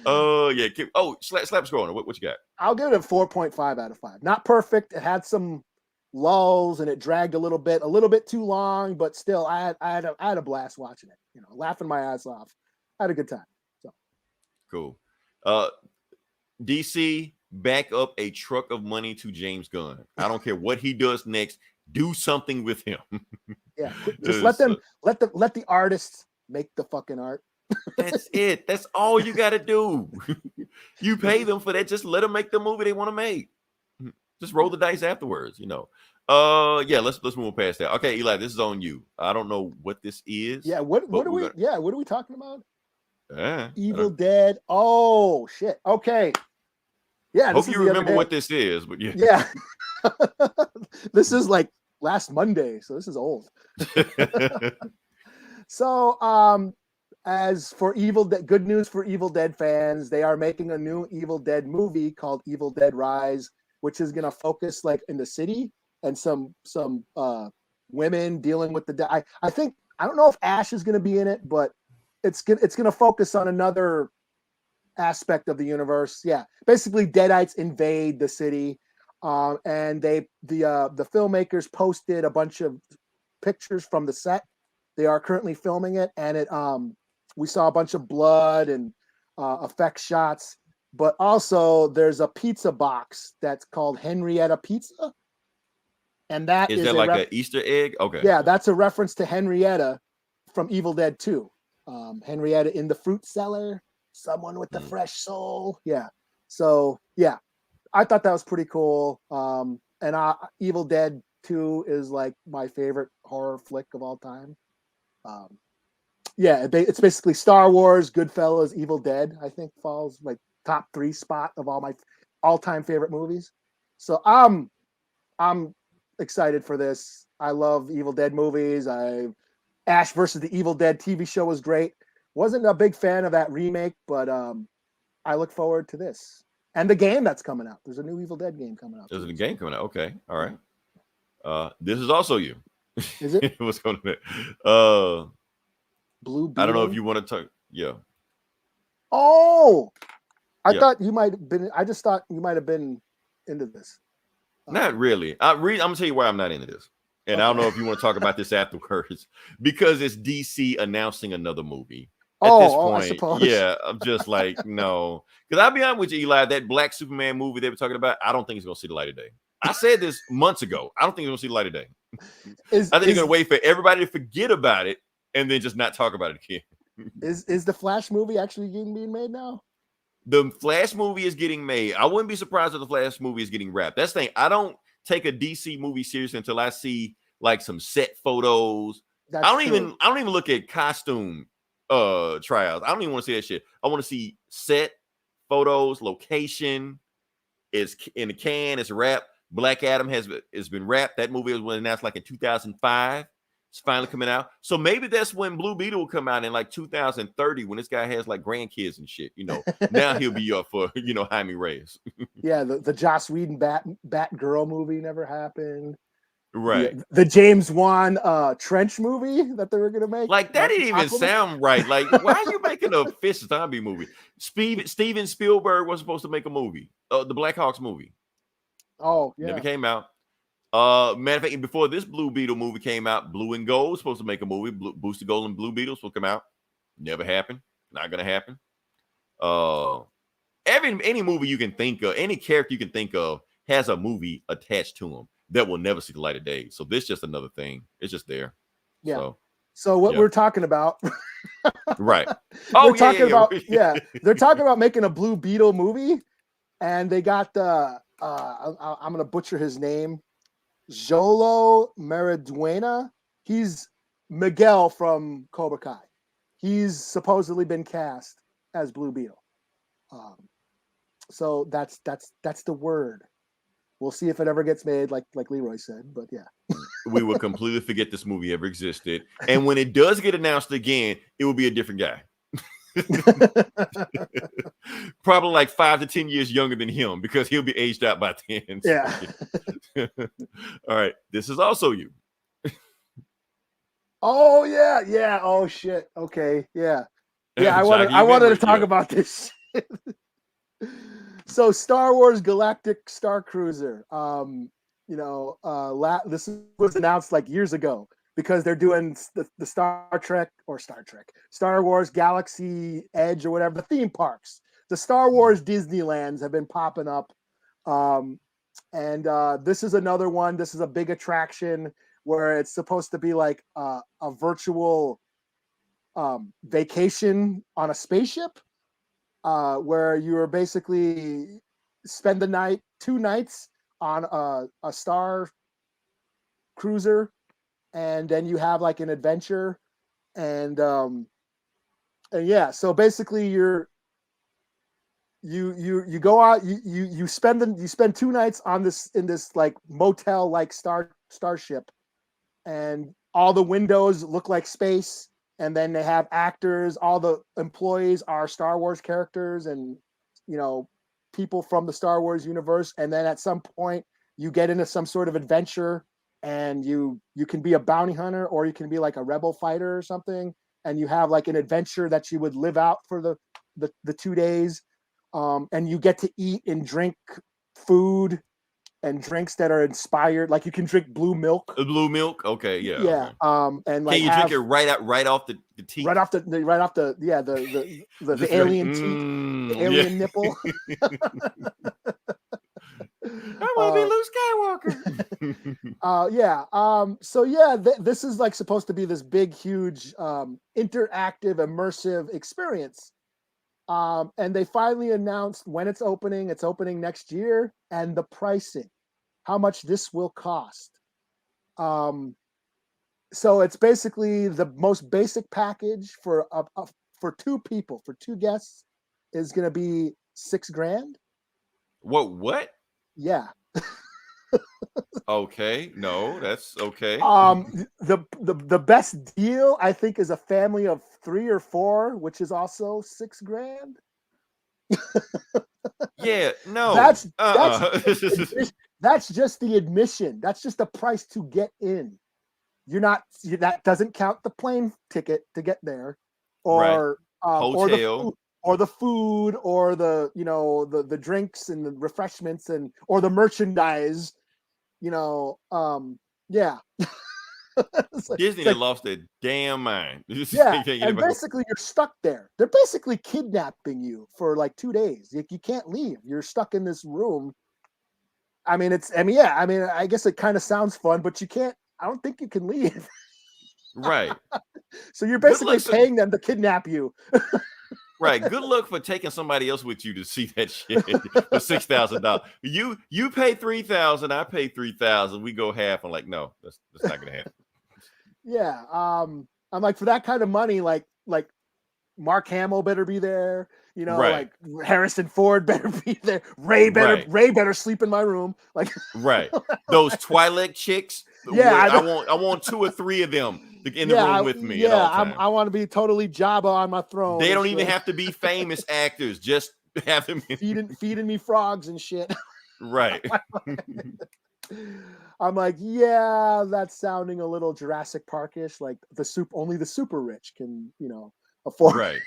Slap scrolling. What you got? I'll give it a 4.5 out of 5. Not perfect. It had some lulls and it dragged a little bit too long, but still, I had a blast watching it. Laughing my ass off. I had a good time. So cool. DC, back up a truck of money to James Gunn. I don't care what he does next. Do something with him. Yeah, just let the artists make the fucking art. That's it. That's all you got to do. You pay them for that. Just let them make the movie they want to make. Just roll the dice afterwards. Let's move past that. Okay, Eli, this is on you. I don't know what this is. Yeah, what are we talking about? Evil Dead. Oh shit. Okay. Yeah. Hope you remember what this is, but yeah. Yeah. This is like last Monday, so this is old. So, as for Evil Dead, good news for Evil Dead fans, they are making a new Evil Dead movie called Evil Dead Rise, which is going to focus like in the city and some women dealing with the dead. I don't know if Ash is going to be in it, but it's going to focus on another aspect of the universe. Yeah, basically Deadites invade the city. And the filmmakers posted a bunch of pictures from the set. They are currently filming it, and we saw a bunch of blood and effect shots. But also, there's a pizza box that's called Henrietta Pizza, and that is that like an Easter egg? Okay. Yeah, that's a reference to Henrietta from Evil Dead 2. Henrietta in the fruit cellar, someone with the fresh soul. Yeah. So yeah. I thought that was pretty cool. And Evil Dead 2 is like my favorite horror flick of all time. It's basically Star Wars, Goodfellas, Evil Dead. I think falls like top 3 spot of all my all-time favorite movies. So I'm excited for this. I love Evil Dead movies. Ash versus the Evil Dead TV show was great. Wasn't a big fan of that remake, but I look forward to this. And the game that's coming out. There's a new Evil Dead game coming out. There's a game coming out. Okay. All right. This is also you. Is it? What's going on? Blue Beetle? I don't know if you want to talk. Yeah. Oh! I thought you might have been. I just thought you might have been into this. Not really. I'm going to tell you why I'm not into this. And I don't know if you want to talk about this afterwards because it's DC announcing another movie. At this point, I suppose. Yeah, I'm just like, no. Because I'll be honest with you, Eli, that Black Superman movie they were talking about, I don't think it's going to see the light of day. I said this months ago. I don't think it's going to see the light of day. I think they're going to wait for everybody to forget about it and then just not talk about it again. Is the Flash movie actually being made now? The Flash movie is getting made. I wouldn't be surprised if the Flash movie is getting wrapped. That's the thing. I don't take a DC movie seriously until I see like some set photos. I don't even look at costume tryouts. I don't even want to see that shit. I want to see set photos, location. It's in the can, it's wrapped. Black Adam has been wrapped. That movie was announced like in 2005. It's finally coming out. So maybe that's when Blue Beetle will come out in like 2030 when this guy has like grandkids and shit. Now he'll be up for, Jaime Reyes. Yeah, the Joss Whedon Batgirl movie never happened. Right. The James Wan Trench movie that they were going to make. Like, that didn't even sound right. Like, why are you making a fish zombie movie? Steven Spielberg was supposed to make a movie, the Black Hawks movie. Oh, yeah. Never came out. Matter of fact, before this Blue Beetle movie came out, Blue and Gold was supposed to make a movie. Booster Gold and Blue Beetles will come out. Never happened. Not gonna happen. Any movie you can think of, any character you can think of, has a movie attached to them that will never see the light of day. So this is just another thing. It's just there. Yeah. So what we're talking about, right? They're talking about making a Blue Beetle movie, and they got the I'm gonna butcher his name. Jolo Mariduena. He's Miguel from Cobra Kai. He's supposedly been cast as Blue Beetle. So that's the word. We'll see if it ever gets made, like Leroy said. But yeah, we will completely forget this movie ever existed. And when it does get announced again, it will be a different guy. Probably like 5 to 10 years younger than him because he'll be aged out by then. Yeah. All right. This is also you. Oh yeah. Oh shit. Okay. Yeah. I wanted to talk about this shit. So Star Wars Galactic StarCruiser. This was announced like years ago because they're doing the Star Wars Galaxy Edge or whatever, the theme parks. The Star Wars Disneylands have been popping up. And this is another one. This is a big attraction where it's supposed to be like a virtual vacation on a spaceship where you're basically spend the night, 2 nights on a Star Cruiser, and then you have like an adventure, and yeah. So basically, you go out, you spend 2 nights on this in this like motel like starship, and all the windows look like space, and then they have actors. All the employees are Star Wars characters, and people from the Star Wars universe. And then at some point, you get into some sort of adventure. And you can be a bounty hunter, or you can be like a rebel fighter or something. And you have like an adventure that you would live out for the 2 days. And you get to eat and drink food and drinks that are inspired. Like you can drink blue milk. Blue milk? Okay, yeah. Yeah. Okay. And like can you drink it right off the teeth? Right off the the alien teeth, the alien nipple. I want to be Luke Skywalker. So yeah, this is like supposed to be this big, huge, interactive, immersive experience. And they finally announced when it's opening. It's opening next year, and the pricing, how much this will cost. So it's basically the most basic package for 2 people, for 2 guests, is going to be $6,000. What? Yeah. Okay. No, that's okay. The best deal I think is a family of 3 or 4, which is also $6,000. Yeah, no. That's just the admission. That's just the price to get in. That doesn't count the plane ticket to get there, or hotel, or the food, or the drinks and the refreshments, or the merchandise. Yeah. Disney had lost their damn mind. Yeah, and basically you're stuck there. They're basically kidnapping you for like 2 days. You can't leave. You're stuck in this room. I mean, I guess it kind of sounds fun, but you can't. I don't think you can leave. Right. So you're basically paying them to kidnap you. Right. Good luck for taking somebody else with you to see that shit for $6,000. You pay $3,000, I pay $3,000. We go half. I'm like, no, that's not gonna happen. Yeah. I'm like, for that kind of money, like Mark Hamill better be there. You know, right. Like Harrison Ford better be there. Ray better sleep in my room. Like, right. Those Twilight chicks. Yeah, I want 2 or 3 of them in the room with me. Yeah, at all times. I want to be totally Jabba on my throne. They don't even have to be famous actors. Just have them feeding me frogs and shit. Right. I'm like, yeah, that's sounding a little Jurassic Parkish. Like only the super rich can, afford. Right.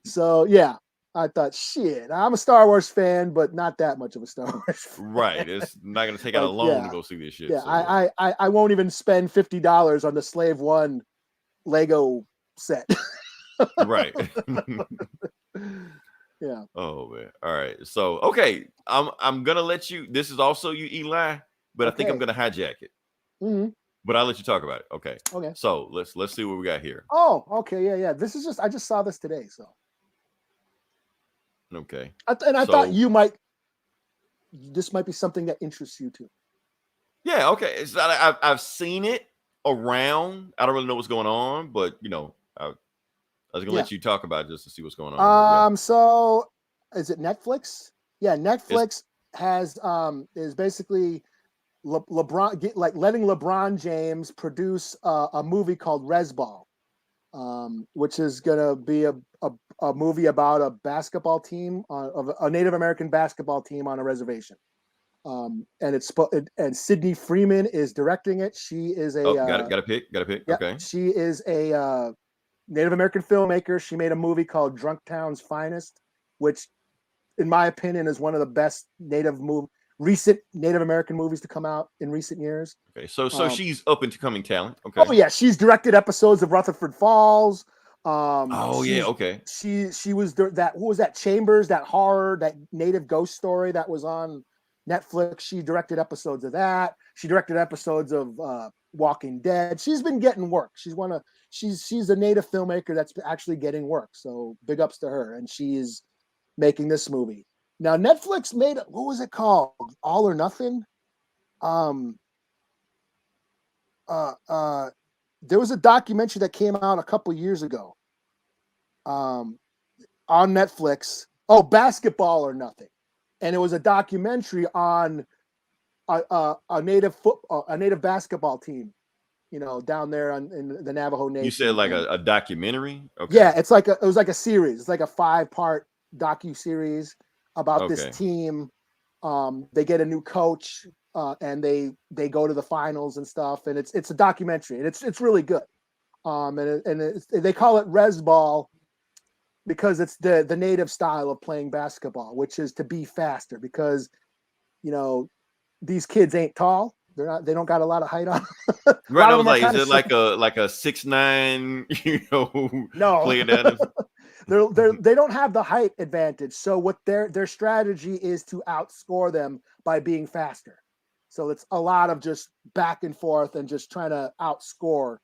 So yeah, I thought, shit, I'm a Star Wars fan, but not that much of a Star Wars fan. Right. It's not going to take out a loan to go see this shit. Yeah, so. I won't even spend $50 on the Slave One Lego set. Right. Yeah. Oh man. All right. So okay, I'm gonna let you. This is also you, Eli, but I think I'm gonna hijack it. Mm-hmm. But I'll let you talk about it. Okay. Okay. So let's see what we got here. Oh, okay. Yeah. This is I just saw this today. So. Okay. I thought this might be something that interests you too. Yeah. Okay. So I've seen it around. I don't really know what's going on, but I was gonna let you talk about it just to see what's going on. So is it Netflix? Yeah, Netflix is basically LeBron, like letting LeBron James produce a movie called Resball, which is gonna be a movie about a basketball team, of a Native American basketball team on a reservation. And Sydney Freeman is directing it. She is got a pick. Yeah, okay. She is a Native American filmmaker. She made a movie called Drunktown's Finest, which, in my opinion, is one of the best recent Native American movies to come out in recent years. Okay, so she's up and coming talent. Okay. Oh yeah, she's directed episodes of Rutherford Falls. Okay. She was what was that Chambers, that horror, that Native ghost story that was on Netflix. She directed episodes of that. She directed episodes of Walking Dead. She's been getting work. She's a Native filmmaker that's actually getting work. So big ups to her. And she is making this movie. Now Netflix made what was it called? All or Nothing. There was a documentary that came out a couple years ago. On Netflix. Oh, Basketball or Nothing. And it was a documentary on a native basketball team, down there in the Navajo Nation. You said like a documentary? Okay. Yeah, it was like a series. It's like a 5-part docu-series about this team. They get a new coach, and they go to the finals and stuff. And it's a documentary, and it's really good. They call it Resball because it's the native style of playing basketball, which is to be faster because, these kids ain't tall. They don't got a lot of height on. Right. I was like, is it like a 6'9", no player that they don't have the height advantage. So what their strategy is to outscore them by being faster. So it's a lot of just back and forth and just trying to outscore,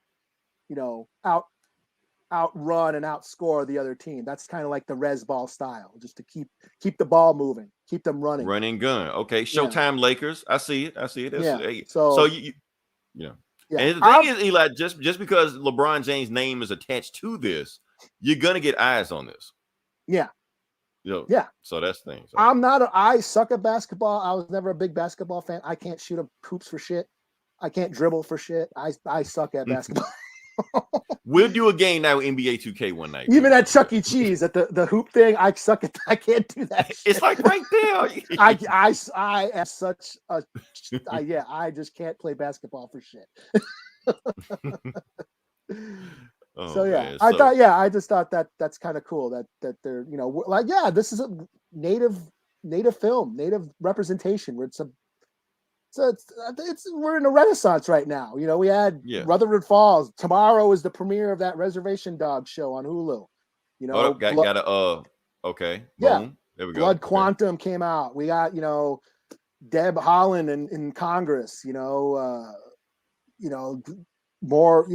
outrun and outscore the other team. That's kind of like the Resball style, just to keep the ball moving, keep them running. Running gun. Okay. Showtime Lakers. I see it. Yeah. So you know. Yeah. And the thing is, Eli, just because LeBron James' name is attached to this, you're gonna get eyes on this. Yeah. Yeah. So that's the thing. So. I suck at basketball. I was never a big basketball fan. I can't shoot hoops for shit. I can't dribble for shit. I suck at basketball. We'll do a game now with NBA 2K one night. Even at Chuck E. Cheese at the hoop thing, I suck at. I can't do that. Shit. It's like right there. I am such a. I just can't play basketball for shit. I just thought that's kind of cool that they're this is a native film, native representation where it's So we're in a renaissance right now. You know, we had Yeah. Rutherford Falls. Tomorrow is the premiere of that Reservation Dogs show on Hulu. You Hold know, up, got a okay. yeah, Boom. There we go. Blood Okay. Quantum came out. We got, you know, Deb Holland in Congress. You know, more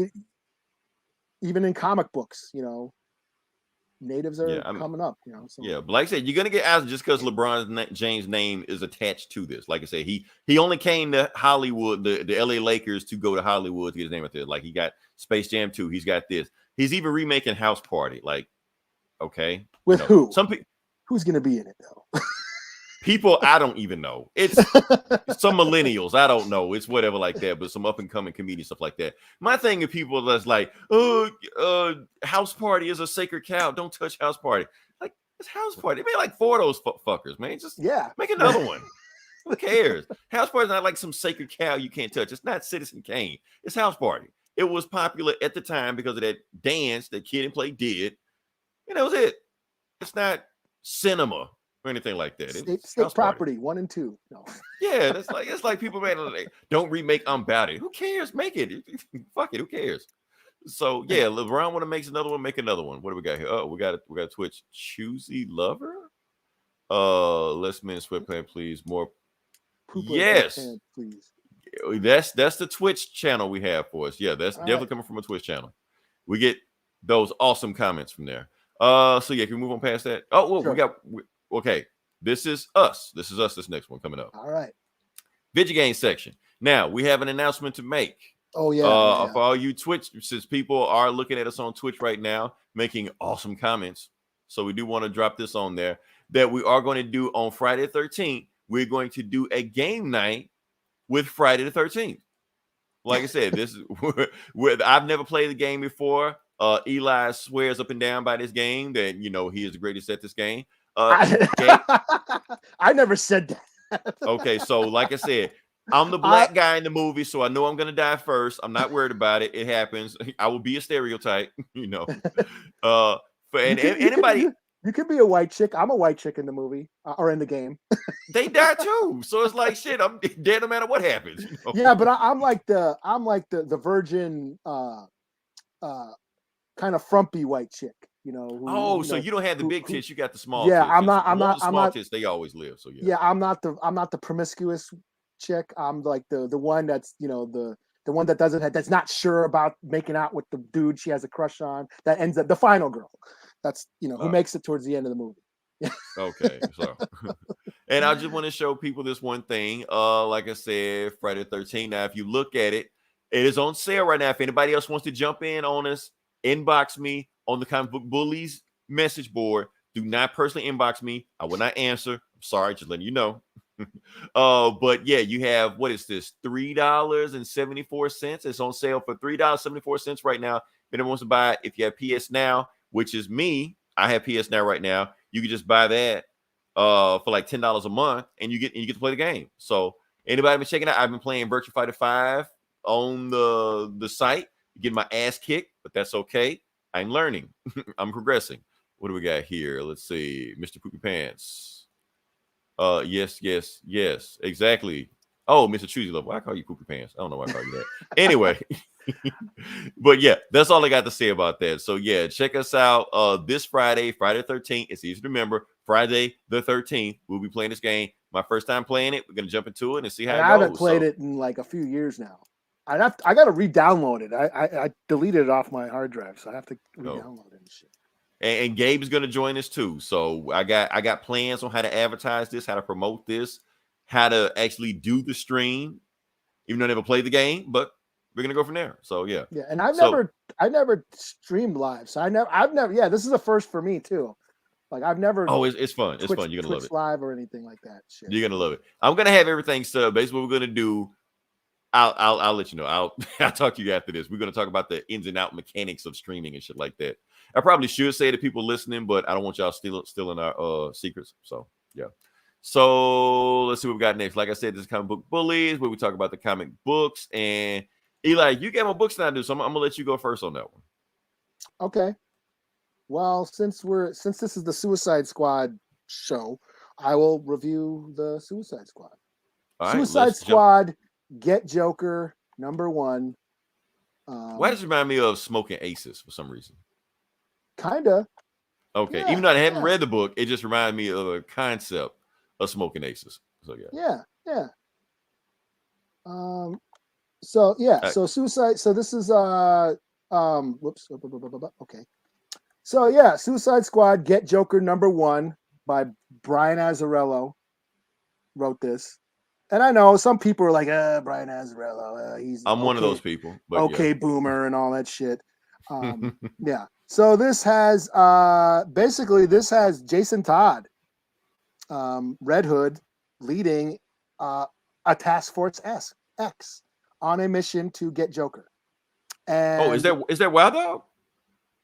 even in comic books. You know, natives are coming up. You know, so. Yeah, but like I said, you're gonna get asked just because LeBron James' name is attached to this. Like I said, he only came to Hollywood, the LA Lakers, to go to Hollywood to get his name out there. Like he got Space Jam 2, he's got this. He's even remaking House Party. Like, okay, with who? Some people. Who's gonna be in it though? People I don't even know. It's some millennials. I don't know. It's whatever like that, but some up and coming comedian stuff like that. My thing is people that's like, House Party is a sacred cow. Don't touch House Party. Like, it's House Party. They made like 4 of those fuckers, man. Just make another one. Who cares? House Party is not like some sacred cow you can't touch. It's not Citizen Kane. It's House Party. It was popular at the time because of that dance that Kid and Play did. And that was it. It's not cinema or anything like that. State property 1 and 2. No. Yeah, it's like people don't remake Unbound. Who cares? Make it. Fuck it. Who cares? So yeah, LeBron want to make another one. Make another one. What do we got here? Oh, we got Twitch. Choosy Lover. Let's men sweatpants, please. More. Yes, please. That's the Twitch channel we have for us. Yeah, that's definitely coming from a Twitch channel. We get those awesome comments from there. So yeah, can we move on past that? Oh, well, sure. Okay, this is us. This next one coming up. All right. Vidja game section. Now, we have an announcement to make. Oh, yeah. For all you Twitch, since people are looking at us on Twitch right now, making awesome comments. So we do want to drop this on there that we are going to do on Friday the 13th. We're going to do a game night with Friday the 13th. Like I said, this is where I've never played the game before. Eli swears up and down by this game that, you know, he is the greatest at this game. I never said that. Okay, so like I said, I'm the black guy in the movie, so I know I'm gonna die first. I'm not worried about it. It happens. I will be a stereotype, you know. Anybody, you could be a white chick. I'm a white chick in the movie or in the game. They die too, so it's like shit. I'm dead no matter what happens. You know? Yeah, but I'm like the virgin, kind of frumpy white chick. You know. So you don't have the big tits, you got the small. Yeah, tits. I'm not. Small tits, they always live. So yeah. Yeah, I'm not the promiscuous chick. I'm like the one that's, you know, the one that that's not sure about making out with the dude she has a crush on. That ends up the final girl. That's, you know, who makes it towards the end of the movie. Okay, so and I just want to show people this one thing. Like I said, Friday the 13th. Now, if you look at it, it is on sale right now. If anybody else wants to jump in on us, inbox me on the Comic Book Bullies message board. Do not personally inbox me. I will not answer. I'm sorry, just letting you know. But yeah, you have, what is this? $3.74. It's on sale for $3.74 right now. If anyone wants to buy it, if you have PS Now, which is me, I have PS Now right now. You can just buy that for like $10 a month, and you get to play the game. So anybody been checking out? I've been playing Virtua Fighter 5 on the site, getting my ass kicked, but that's okay. I'm learning. I'm progressing. What do we got here? Let's see. Mr. Poopy Pants. Yes, exactly. Oh, Mr. Choosy Love. Why I call you Poopy Pants? I don't know why I call you that. Anyway. But yeah, that's all I got to say about that. So yeah, check us out this Friday, Friday the 13th. It's easy to remember. Friday the 13th. We'll be playing this game. My first time playing it. We're gonna jump into it and see how it goes. I haven't played it in like a few years now. I got to re-download it. I deleted it off my hard drive, so I have to re-download it and shit. And Gabe is going to join us too. So I got plans on how to advertise this, how to promote this, how to actually do the stream. Even though I never played the game, but we're gonna go from there. So yeah. Yeah, and I never streamed live, so I've never. Yeah, this is a first for me too. Like I've never. Oh, it's fun. It's fun. You're gonna love it. Live or anything like that. Shit. You're gonna love it. I'm gonna have everything set up. Basically, what we're gonna do. I'll let you know. I'll talk to you after this. We're gonna talk about the ins and out mechanics of streaming and shit like that. I probably should say to people listening, but I don't want y'all stealing our secrets. So yeah. So let's see what we got next. Like I said, this is Comic Book Bullies, where we talk about the comic books. And Eli, you got more books than I do, so I'm gonna let you go first on that one. Okay. Well, since this is the Suicide Squad show, I will review the Suicide Squad. All right, Suicide let's jump. Squad, Get Joker, #1. Why does it remind me of Smoking Aces for some reason? Kinda. Okay, Yeah. even though I haven't Yeah. read the book, it just reminded me of a concept of Smoking Aces. So yeah. Yeah. Yeah. So yeah. So Suicide. So this is Whoops. Okay. So yeah, Suicide Squad, Get Joker #1 by Brian Azzarello wrote this. And I know some people are like, Brian Azzarello, he's I'm one of okay, those people, but okay, boomer and all that shit. Yeah. So this has basically this has Jason Todd, Red Hood, leading a Task Force X on a mission to get Joker. And is that Wild Dog?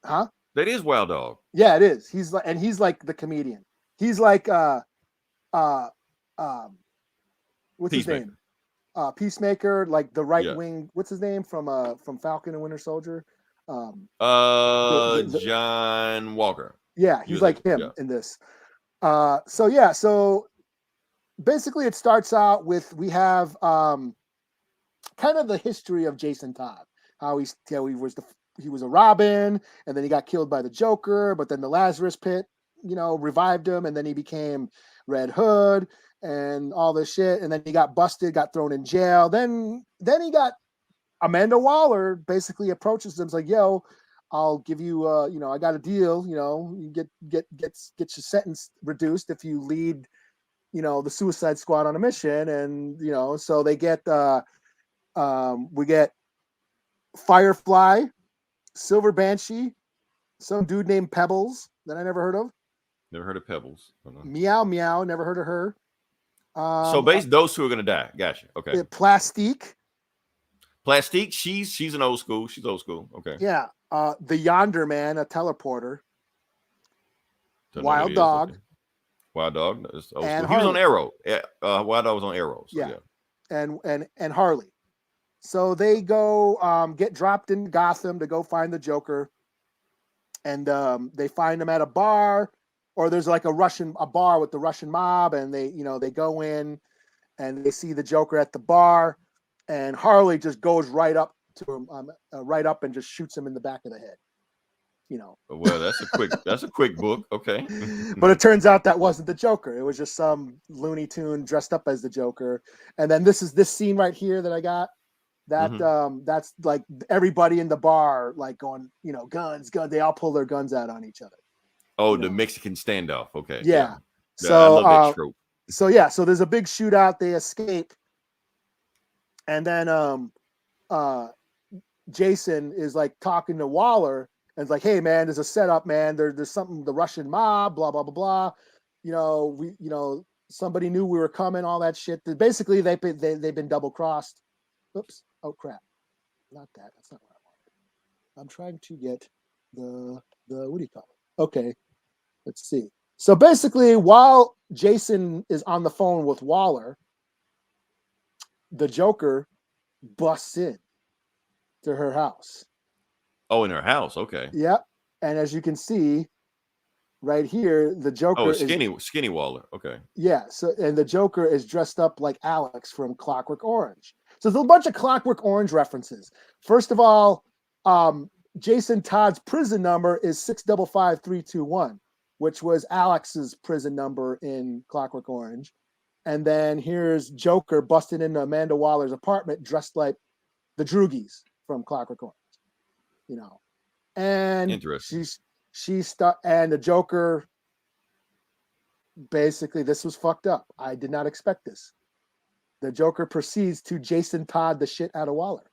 huh? That is Wild Dog. Yeah, it is. He's like the comedian. He's like what's his name? Peacemaker, like the right wing. What's his name from Falcon and Winter Soldier? John Walker. Yeah, he's like him in this. So basically it starts out with we have kind of the history of Jason Todd, how he was a Robin, and then he got killed by the Joker, but then the Lazarus Pit, revived him, and then he became Red Hood and all this shit, and then he got busted, got thrown in jail. Then he got Amanda Waller basically approaches him, like, "Yo, I'll give you, I got a deal. You get your sentence reduced if you lead, the Suicide Squad on a mission." And so they get, we get Firefly, Silver Banshee, some dude named Pebbles that I never heard of. Never heard of Pebbles. Meow Meow, never heard of her. So basically, those two are gonna die. Gotcha. Okay. Plastique, she's an old school. She's old school. Okay. Yeah. The Yonder Man, a teleporter. Wild Dog. Okay. Wild Dog. Old school. And he was on Arrow. Wild Dog was on Arrow. So yeah. And Harley. So they go get dropped in Gotham to go find the Joker. And they find him at a bar, or there's like a bar with the Russian mob, and they go in and they see the Joker at the bar, and Harley just goes right up to him, and just shoots him in the back of the head. Well, that's a quick book. Okay. But it turns out that wasn't the Joker. It was just some Looney Tune dressed up as the Joker. And then this scene right here that I got. That's like everybody in the bar, like going, guns. They all pull their guns out on each other. Oh, the Mexican standoff. Okay. Yeah. So I love that trope. So there's a big shootout. They escape, and then Jason is like talking to Waller, and it's like, "Hey man, there's a setup, man. There's something. The Russian mob, blah blah blah blah. Somebody knew we were coming. All that shit. Basically, they've been double crossed. Oops. Oh crap. Not that. That's not what I wanted. I'm trying to get the what do you call it? Okay. Let's see. So basically, while Jason is on the phone with Waller, the Joker busts in to her house. Oh, in her house. Okay. Yep. And as you can see right here, the Joker is skinny Waller. Okay. Yeah. So, and the Joker is dressed up like Alex from Clockwork Orange. So there's a bunch of Clockwork Orange references. First of all, Jason Todd's prison number is 655321, which was Alex's prison number in Clockwork Orange. And then here's Joker busting into Amanda Waller's apartment dressed like the Droogies from Clockwork Orange. And interesting. And the Joker, basically, this was fucked up. I did not expect this. The Joker proceeds to Jason Todd the shit out of Waller.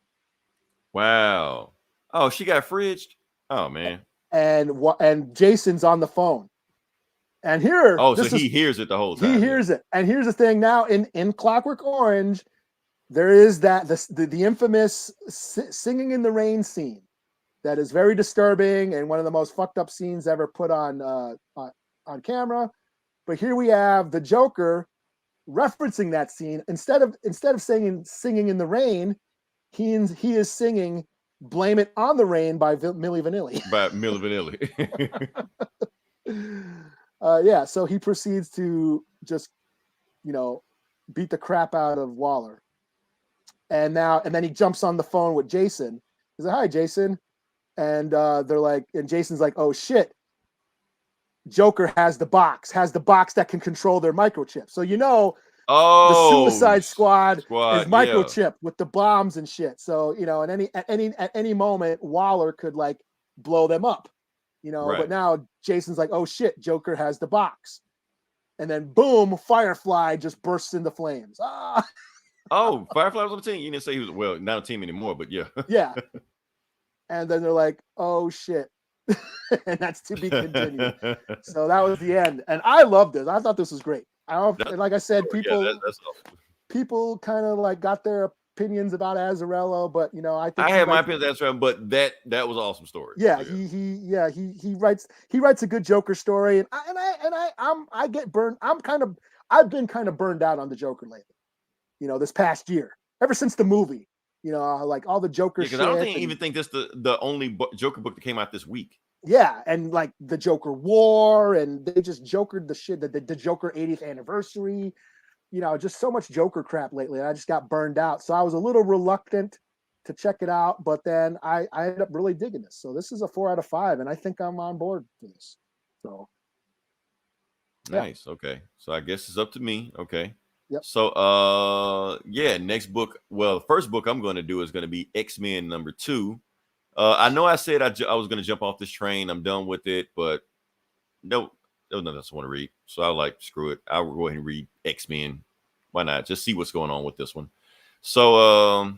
Wow. Oh, she got fridged? Oh, man. And Jason's on the phone. And here... Oh, so he hears it the whole time. He hears it. And here's the thing now, in Clockwork Orange, there is the infamous Singing in the Rain scene that is very disturbing and one of the most fucked up scenes ever put on camera. But here we have the Joker referencing that scene. Instead of singing in the rain, he is singing "Blame It on the Rain" by Milli Vanilli. By Milli Vanilli. Yeah. So he proceeds to just, beat the crap out of Waller. And then he jumps on the phone with Jason. He's like, "Hi, Jason." And they're like, and Jason's like, "Oh shit. Joker has the box that can control their microchip." So the Suicide Squad is microchip with the bombs and shit. So at any moment, Waller could like blow them up. Right. But now Jason's like, "Oh shit, Joker has the box," and then boom, Firefly just bursts into flames. Ah. Oh, Firefly was on the team. You didn't say he was not a team anymore, but yeah. Yeah. And then they're like, "Oh shit." And that's to be continued. So that was the end. And I loved this. I thought this was great. Like I said, people that's awesome. People kind of like got their opinions about Azzarello, but I think I had my opinions on Azzarello, but that was an awesome story. Yeah, he writes a good Joker story, and I get burned. I've been kind of burned out on the Joker lately. This past year, ever since the movie. Like all the Joker shit. Because I don't even think that's the only Joker book that came out this week. Yeah, and like the Joker War, and they just Jokered the shit, the Joker 80th anniversary. Just so much Joker crap lately, and I just got burned out. So I was a little reluctant to check it out, but then I ended up really digging this. So this is a 4 out of 5, and I think I'm on board for this. So nice. Yeah. Okay, so I guess it's up to me. Okay. Yep. So next book. Well, the first book I'm going to do is going to be X-Men #2. I know I said I was going to jump off this train. I'm done with it, but no, nothing else I want to read. So I like, screw it. I'll go ahead and read X-Men. Why not? Just see what's going on with this one. So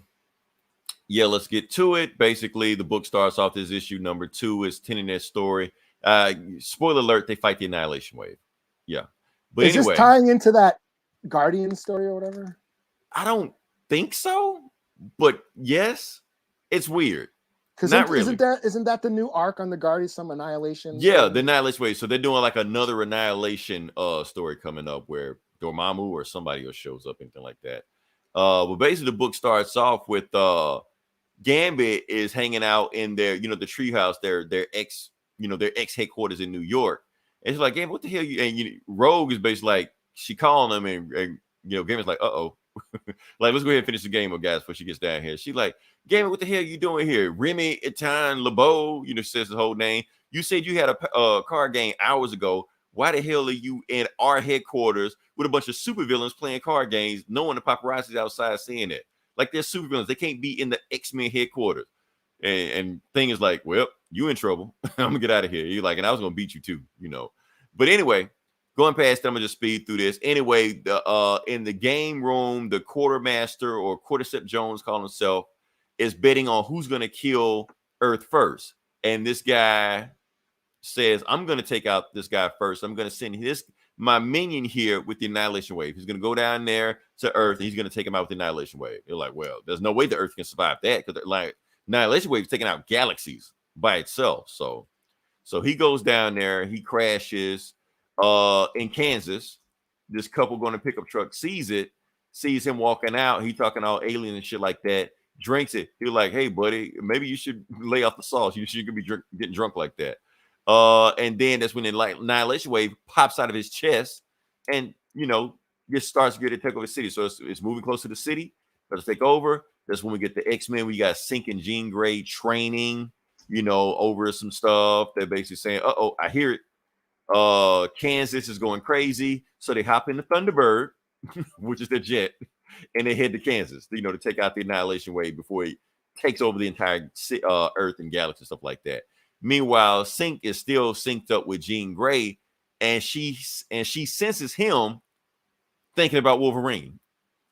let's get to it. Basically, the book starts off as issue #2 is telling that story. Spoiler alert: they fight the Annihilation Wave. Yeah, but is this tying into that Guardian story or whatever? I don't think so, but yes, it's weird. Because isn't that the new arc on the Guardians, some Annihilation? Yeah, story? the Annihilation Wave. So they're doing like another Annihilation story coming up where Dormammu or somebody else shows up, anything like that. But basically the book starts off with Gambit is hanging out in their, the treehouse, their ex headquarters in New York. And it's like, Gambit, what the hell Rogue is basically like, she calling him and Gambit's like, uh-oh. Like, let's go ahead and finish the game, guys, before she gets down here. She's like, Gambit, what the hell are you doing here? Remy Etan LeBeau, says the whole name. You said you had a card game hours ago. Why the hell are you in our headquarters with a bunch of supervillains playing card games, knowing the paparazzi's outside seeing it? Like, they're supervillains. They can't be in the X-Men headquarters. And Thing is like, well, you in trouble. I'm going to get out of here. You're like, and I was going to beat you too, But anyway, going past that, I'm going to just speed through this. Anyway, in the game room, the quartermaster, or Cordyceps Jones calling himself, is betting on who's going to kill Earth first. And this guy says, I'm going to take out this guy first. I'm going to send my minion here with the Annihilation Wave. He's going to go down there to Earth, and he's going to take him out with the Annihilation Wave. You're like, well, there's no way the Earth can survive that, because like Annihilation Wave is taking out galaxies by itself. So he goes down there. He crashes in Kansas. This couple going to pickup truck sees him walking out. He talking all alien and shit like that. Drinks it. He's like, hey, buddy, maybe you should lay off the sauce. You shouldn't be getting drunk like that. And then that's when the Annihilation Wave pops out of his chest and, just starts to get to take over the city. So it's moving close to the city. Let's take over. That's when we get the X-Men. We got Synch and Jean Grey training, over some stuff. They're basically saying, uh-oh, I hear it. Kansas is going crazy. So they hop in the Thunderbird, which is their jet, and they head to Kansas, to take out the Annihilation Wave before he takes over the entire Earth and galaxy, stuff like that. Meanwhile, Synch is still synced up with Jean Grey, and she senses him thinking about Wolverine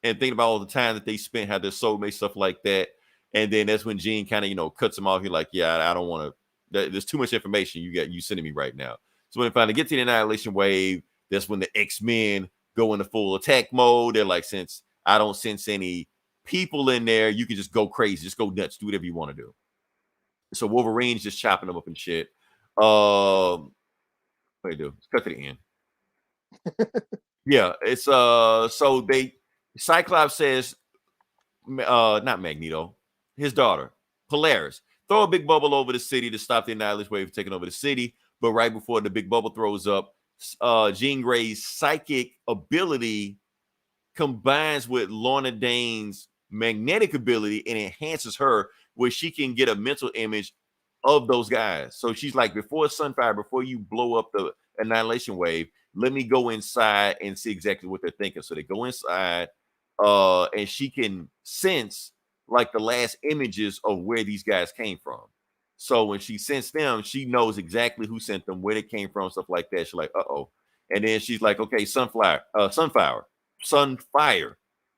and thinking about all the time that they spent, how their soulmate, stuff like that. And then that's when Jean kind of, cuts him off. He's like, yeah, I don't want to. There's too much information you sending me right now. So when they finally get to the Annihilation Wave, that's when the X-Men go into full attack mode. They're like, since I don't sense any people in there, you can just go crazy, just go nuts, do whatever you want to do. So Wolverine's just chopping them up and shit. What do you do? Let's cut to the end. Yeah, it's so Cyclops says, not Magneto, his daughter, Polaris, throw a big bubble over the city to stop the Annihilation Wave from taking over the city. But right before the big bubble throws up, Jean Grey's psychic ability combines with Lorna Dane's magnetic ability and enhances her where she can get a mental image of those guys. So she's like, before Sunfire, before you blow up the annihilation wave, let me go inside and see exactly what they're thinking. So they go inside, and she can sense like the last images of where these guys came from. So when she sends them, she knows exactly who sent them, where they came from, stuff like that. She's like, uh-oh. And then she's like, okay, Sunfire,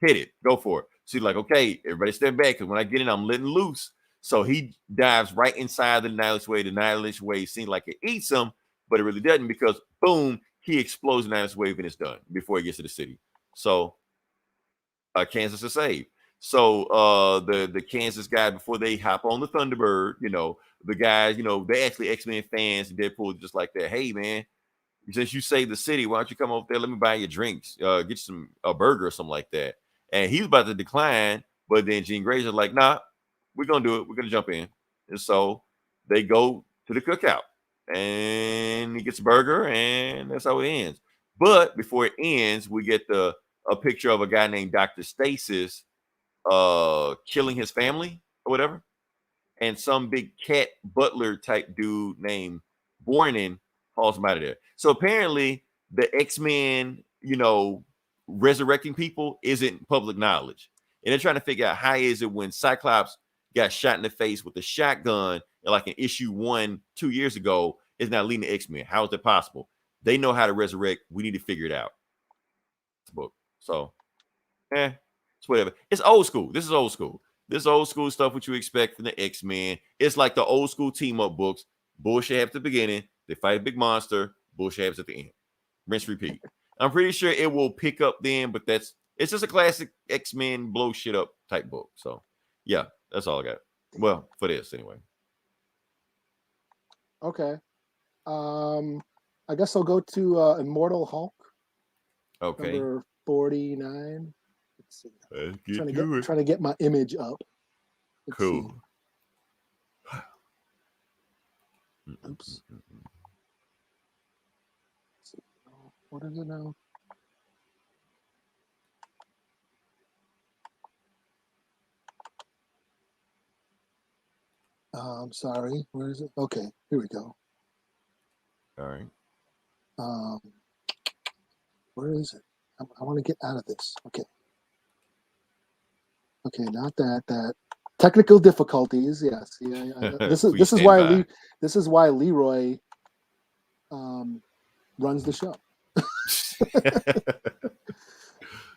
hit it, go for it. She's like, okay, everybody step back, because when I get in, I'm letting loose. So he dives right inside the annihilation wave. The annihilation wave seems like it eats him, but it really doesn't, because boom, he explodes the annihilation wave and it's done before he gets to the city. So Kansas is saved. So the Kansas guy, before they hop on the Thunderbird, the guys, they actually X-Men fans, and Deadpool just like that. Hey man, since you saved the city, why don't you come over there? Let me buy you drinks, get you a burger or something like that. And he was about to decline, but then Jean Grey's like, nah, we're gonna do it. We're gonna jump in. And so they go to the cookout, and he gets a burger, and that's how it ends. But before it ends, we get a picture of a guy named Dr. Stasis killing his family or whatever, and some big cat butler type dude named Bornin hauls him out of there. So apparently the X-Men, resurrecting people isn't public knowledge. And they're trying to figure out how is it when Cyclops got shot in the face with a shotgun like in issue 1 2 years ago is now leading the X-Men. How is that possible? They know how to resurrect. We need to figure it out. Book. So, it's whatever. It's old school. This is old school. This old school stuff, what you expect from the X-Men. It's like the old school team-up books. Bullshit happens at the beginning. They fight a big monster. Bullshit happens at the end. Rinse, repeat. I'm pretty sure it will pick up then, but it's just a classic X-Men blow shit up type book. So, yeah, that's all I got. Well, for this anyway. Okay. I guess I'll go to Immortal Hulk. Okay. Number 49. Let's see. Trying to get my image up. Let's cool. See. Oops. What is it now? I'm sorry. Where is it? Okay, here we go. All right. Where is it? I want to get out of this. Okay. Okay, not that. Technical difficulties. Yes. Yeah. This is why Leroy runs the show.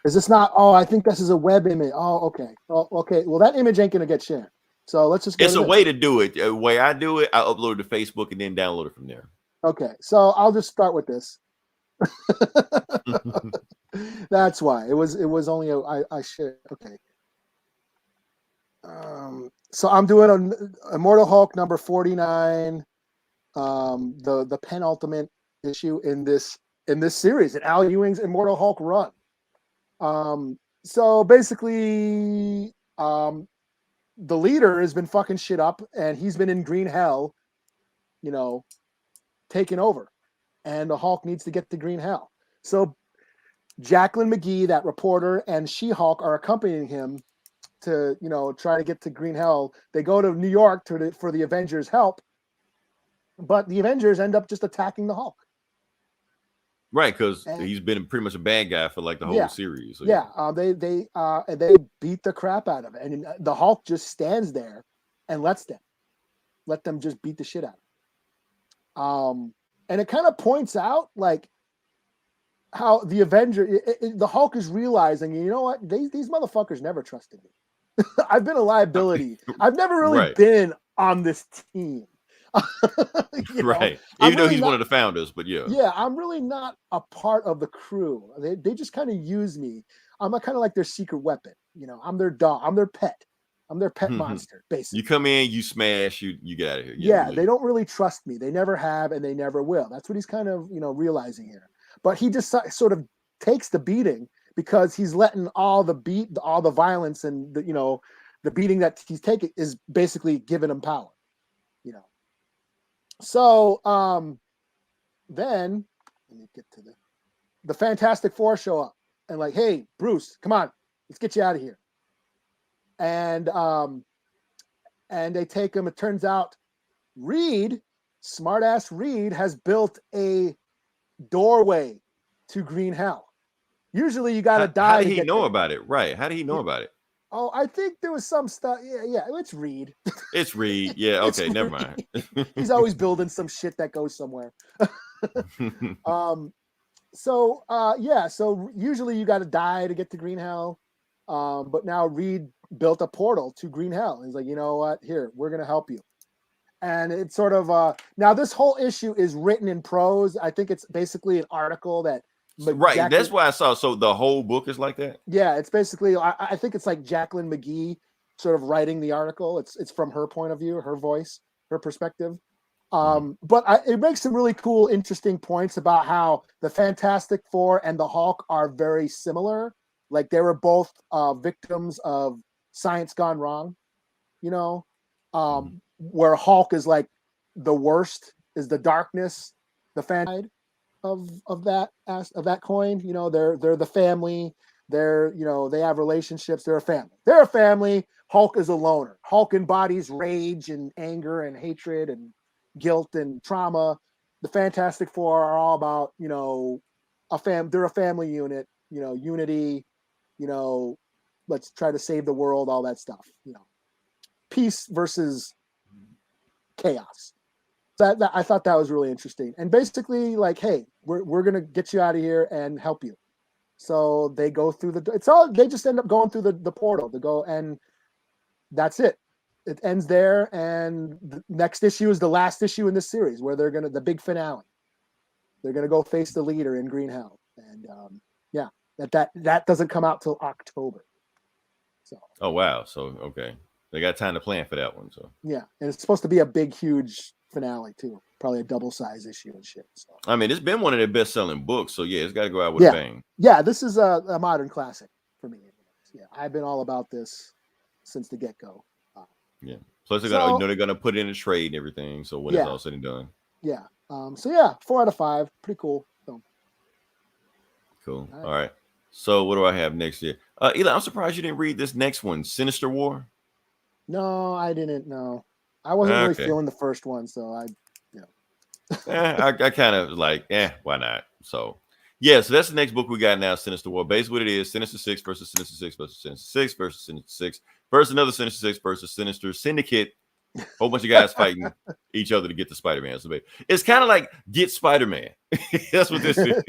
Is this not? Oh, I think this is a web image. Oh, okay. Oh, okay. Well, that image ain't gonna get shared. So let's just. It's a way to do it. The way I do it, I upload it to Facebook and then download it from there. Okay, so I'll just start with this. That's why it was only I shared. Okay. So I'm doing an Immortal Hulk number 49, the penultimate issue in this series, in Al Ewing's Immortal Hulk run. So basically, the leader has been fucking shit up, and he's been in green hell, taking over, and the Hulk needs to get to green hell. So Jacqueline McGee, that reporter, and She-Hulk are accompanying him to, try to get to green hell. They go to New York for the Avengers' help, but the Avengers end up just attacking the Hulk. Right, because he's been pretty much a bad guy for like the whole series. So They beat the crap out of it, and the Hulk just stands there and let them just beat the shit out of him. And it kind of points out like how the the Hulk is realizing, you know what, these motherfuckers never trusted me. I've been a liability. I've never really been on this team. Right. Even though he's one of the founders, but yeah, I'm really not a part of the crew. They just kind of use me. I'm kind of like their secret weapon. I'm their dog. I'm their pet. I'm their pet monster, basically. You come in, you smash, you get out of here. Yeah, they don't really trust me. They never have, and they never will. That's what he's kind of realizing here. But he just sort of takes the beating because he's letting all the violence and the beating that he's taking is basically giving him power. So then let me get to the Fantastic Four show up. and like, hey, Bruce, come on, let's get you out of here. And they take him. It turns out Reed, smartass Reed, has built a doorway to Green Hell. Usually you got to die. How did to he get know there. about it? Right. How did he know about it? Oh, I think there was some stuff. Yeah, it's Reed. It's Reed. Yeah, okay, never mind. He's always building some shit that goes somewhere. So usually you got to die to get to Green Hell. But now Reed built a portal to Green Hell. He's like, you know what? Here, we're going to help you. And it's sort of now this whole issue is written in prose. I think it's basically an article that right. That's why I saw. So the whole book is like that. Yeah, it's basically. I think it's like Jacqueline McGee sort of writing the article. It's from her point of view, her voice, her perspective. But it makes some really cool, interesting points about how the Fantastic Four and the Hulk are very similar. Like they were both victims of science gone wrong. You know, where Hulk is like the worst, is the darkness, the fan side of that coin. You know, they're the family. They're, you know, they have relationships. They're a family. They're a family. Hulk is a loner. Hulk embodies rage and anger and hatred and guilt and trauma. The Fantastic Four are all about, you know, they're a family unit, you know, unity, you know, let's try to save the world, all that stuff, you know, peace versus chaos. That I thought that was really interesting. And basically like, hey, we're going to get you out of here and help you. So they go through they just end up going through the portal to go, and that's it. It ends there. And the next issue is the last issue in this series where they're the big finale. They're going to go face the leader in Green Hell. And that doesn't come out till October. So. Oh, wow. So, okay. They got time to plan for that one. So yeah. And it's supposed to be a big, huge finale too. Probably a double size issue and shit. So. I mean, it's been one of their best selling books. So yeah, it's got to go out with a bang. Yeah. This is a modern classic for me. Yeah. I've been all about this since the get go. Yeah. Plus they're gonna put it in a trade and everything. So when it's all said and done. Yeah. 4 out of 5. Pretty cool. So. Cool. All right. So what do I have next year? Eli, I'm surprised you didn't read this next one, Sinister War. No, I didn't. No, I wasn't really feeling the first one, so I kind of like, why not? So yeah, so that's the next book we got now, Sinister War. Basically, what it is: Sinister Six versus Sinister Six versus Sinister Six versus Sinister Six versus another Sinister Six versus Sinister Syndicate. Whole bunch of guys fighting each other to get the Spider-Man. So it's kind of like Get Spider-Man. That's what this is.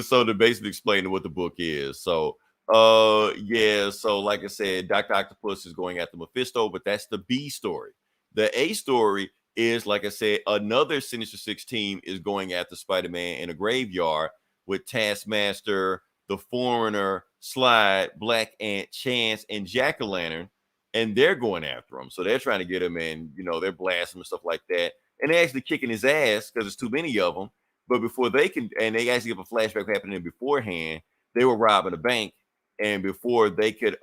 So to basically explain what the book is. So so like I said, Dr. Octopus is going after Mephisto, but that's the B story. The A story is, like I said, another Sinister Six team is going after Spider-Man in a graveyard with Taskmaster, the Foreigner, Slide, Black Ant, Chance, and Jack-o'-lantern, and they're going after him. So they're trying to get him, and you know, they're blasting him and stuff like that. And they're actually kicking his ass because there's too many of them. But before they can, and they actually have a flashback happening beforehand, they were robbing a bank. And before they could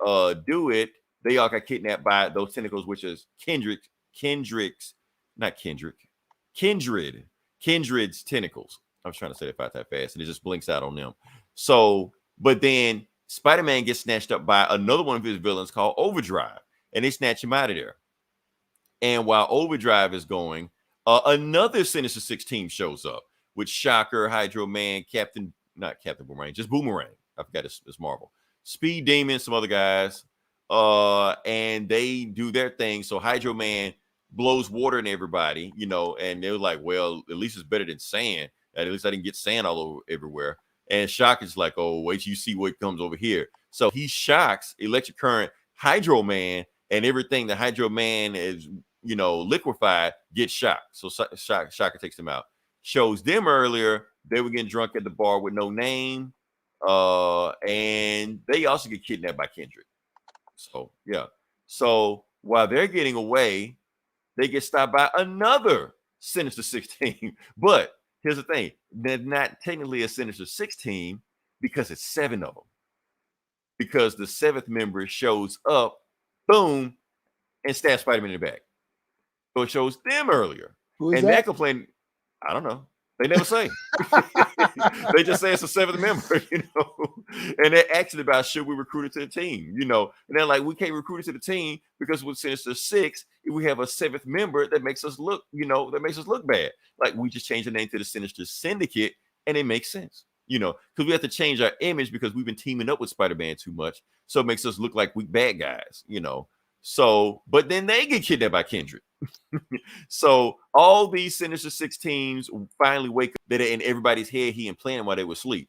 do it, they all got kidnapped by those tentacles, which is Kindred's tentacles. I was trying to say it that fast, and it just blinks out on them. So, but then Spider-Man gets snatched up by another one of his villains called Overdrive, and they snatch him out of there. And while Overdrive is going, another Sinister Six team shows up with Shocker, Hydro Man, not Captain Boomerang, just Boomerang. I forgot it's Marvel. Speed Demon, some other guys, and they do their thing. So Hydro Man blows water in everybody, you know, and they're like, well, at least it's better than sand. At least I didn't get sand all over everywhere. And Shock is like, oh, wait till you see what comes over here. So he shocks Electric Current, Hydro Man, and everything that Hydro Man is, you know, liquefied gets shocked. So Shocker takes them out. Shows them earlier, they were getting drunk at the bar with no name. And they also get kidnapped by Kindred. So yeah. So while they're getting away, they get stopped by another Sinister Six team. But here's the thing: they're not technically a Sinister Six team because it's 7 of them. Because the 7th member shows up, boom, and stabs Spider-Man in the back. So it shows them earlier. Who is and that? they're complaining. I don't know. They never say. They just say it's a seventh member, And they're actually about should we recruit it to the team, And they're like, we can't recruit it to the team because with Sinister Six, if we have a seventh member that makes us look, bad. Like we just change the name to the Sinister Syndicate, and it makes sense, because we have to change our image because we've been teaming up with Spider-Man too much, so it makes us look like we bad guys, So, but then they get kidnapped by Kindred. So all these Sinister Six teams finally wake up that are in everybody's head he implanted while they were asleep.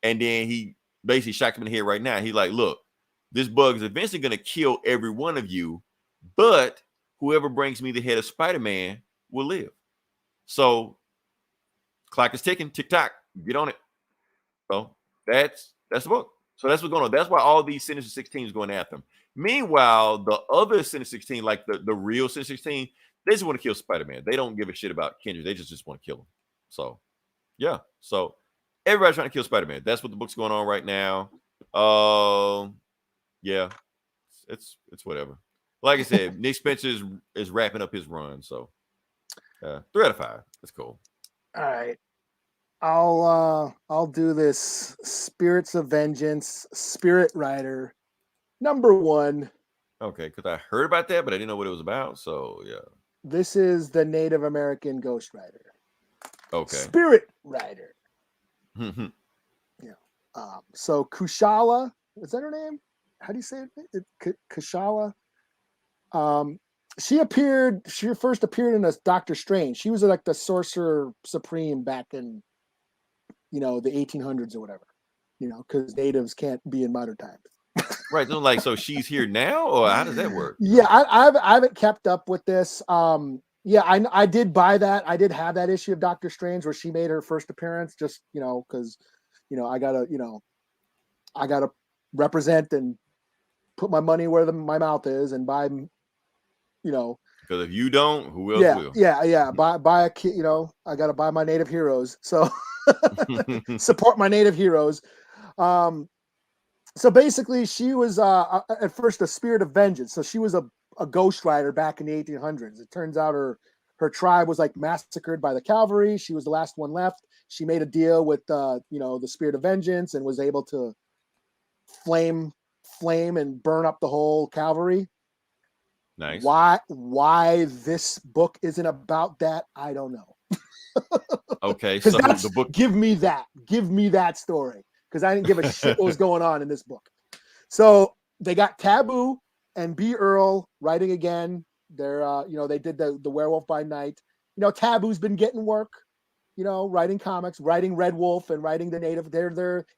And then he basically shocked him in the head right now. He's like, look, this bug is eventually going to kill every one of you, but whoever brings me the head of Spider-Man will live. So clock is ticking, tick-tock, get on it. So that's the book. So that's what's going on. That's why all these Sinister Six teams going after him. Meanwhile, the other Sinister 16, like the real Sinister 16, they just want to kill Spider-Man. They don't give a shit about Kendrick. They just want to kill him. So, yeah. So, everybody's trying to kill Spider-Man. That's what the book's going on right now. Yeah. It's whatever. Like I said, Nick Spencer is wrapping up his run. So, 3 out of 5. That's cool. All right. I'll do this Spirits of Vengeance, Spirit Rider, #1. Okay, because I heard about that, but I didn't know what it was about. So, yeah. This is the Native American Ghost Rider. Okay. Spirit Rider. Yeah. So Kushala, is that her name? How do you say it? Kushala. She first appeared in a Doctor Strange. She was like the Sorcerer Supreme back in, the 1800s or whatever, because natives can't be in modern times. Right. So she's here now, or how does that work? Yeah, I haven't kept up with this. Yeah, I did buy that. I did have that issue of Doctor Strange where she made her first appearance, just because I gotta represent and put my money where my mouth is and buy. Because if you don't, who else will? Yeah. Buy a kid. I gotta buy my native heroes. So support my native heroes. So basically, she was at first a spirit of vengeance. So she was a ghost rider back in the 1800s. It turns out her tribe was like massacred by the cavalry. She was the last one left. She made a deal with the spirit of vengeance and was able to flame and burn up the whole cavalry. Nice. Why this book isn't about that, I don't know. Okay, so the book. Give me that story. Because I didn't give a shit what was going on in this book. So they got Taboo and B. Earl writing again. They're they did the Werewolf by Night. Taboo's been getting work, writing comics, writing Red Wolf and writing the native.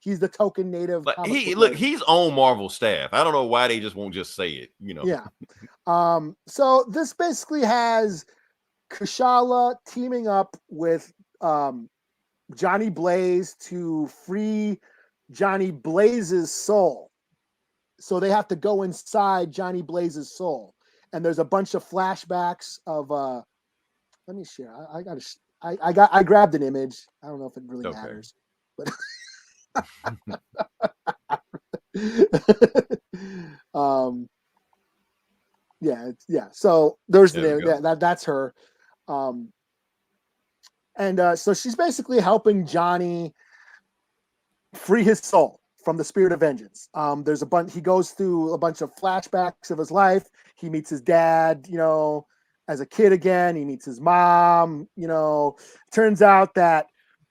He's the token native. He's on Marvel staff. I don't know why they just won't just say it, Yeah. So this basically has Kushala teaming up with Johnny Blaze to free Johnny Blaze's soul. So they have to go inside Johnny Blaze's soul. And there's a bunch of flashbacks of let me share. I grabbed an image. I don't know if it really matters. But yeah. So there's the name. Yeah, that's her. And so she's basically helping Johnny free his soul from the spirit of vengeance. There's a bunch. He goes through a bunch of flashbacks of his life. He meets his dad, as a kid again. He meets his mom. Turns out that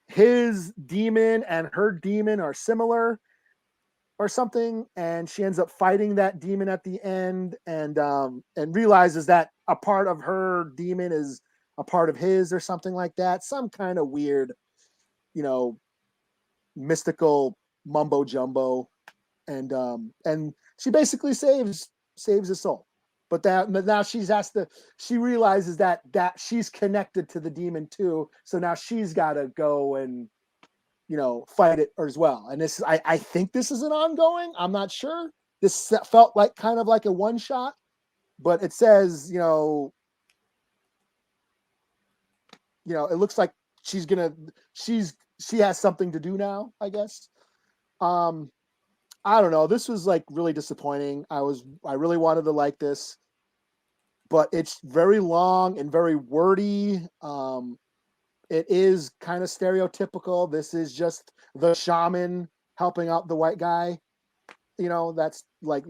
his demon and her demon are similar, or something, and she ends up fighting that demon at the end, and realizes that a part of her demon is a part of his, or something like that. Some kind of weird, mystical mumbo jumbo, and she basically saves his soul. But now she realizes that she's connected to the demon too. So now she's got to go and fight it as well. And this, I think this is an ongoing. I'm not sure. This felt like kind of like a one shot, but it says it looks like she has something to do now, I guess. I don't know. This was like really disappointing. I really wanted to like this, but it's very long and very wordy. it is kind of stereotypical. This is just the shaman helping out the white guy. That's like,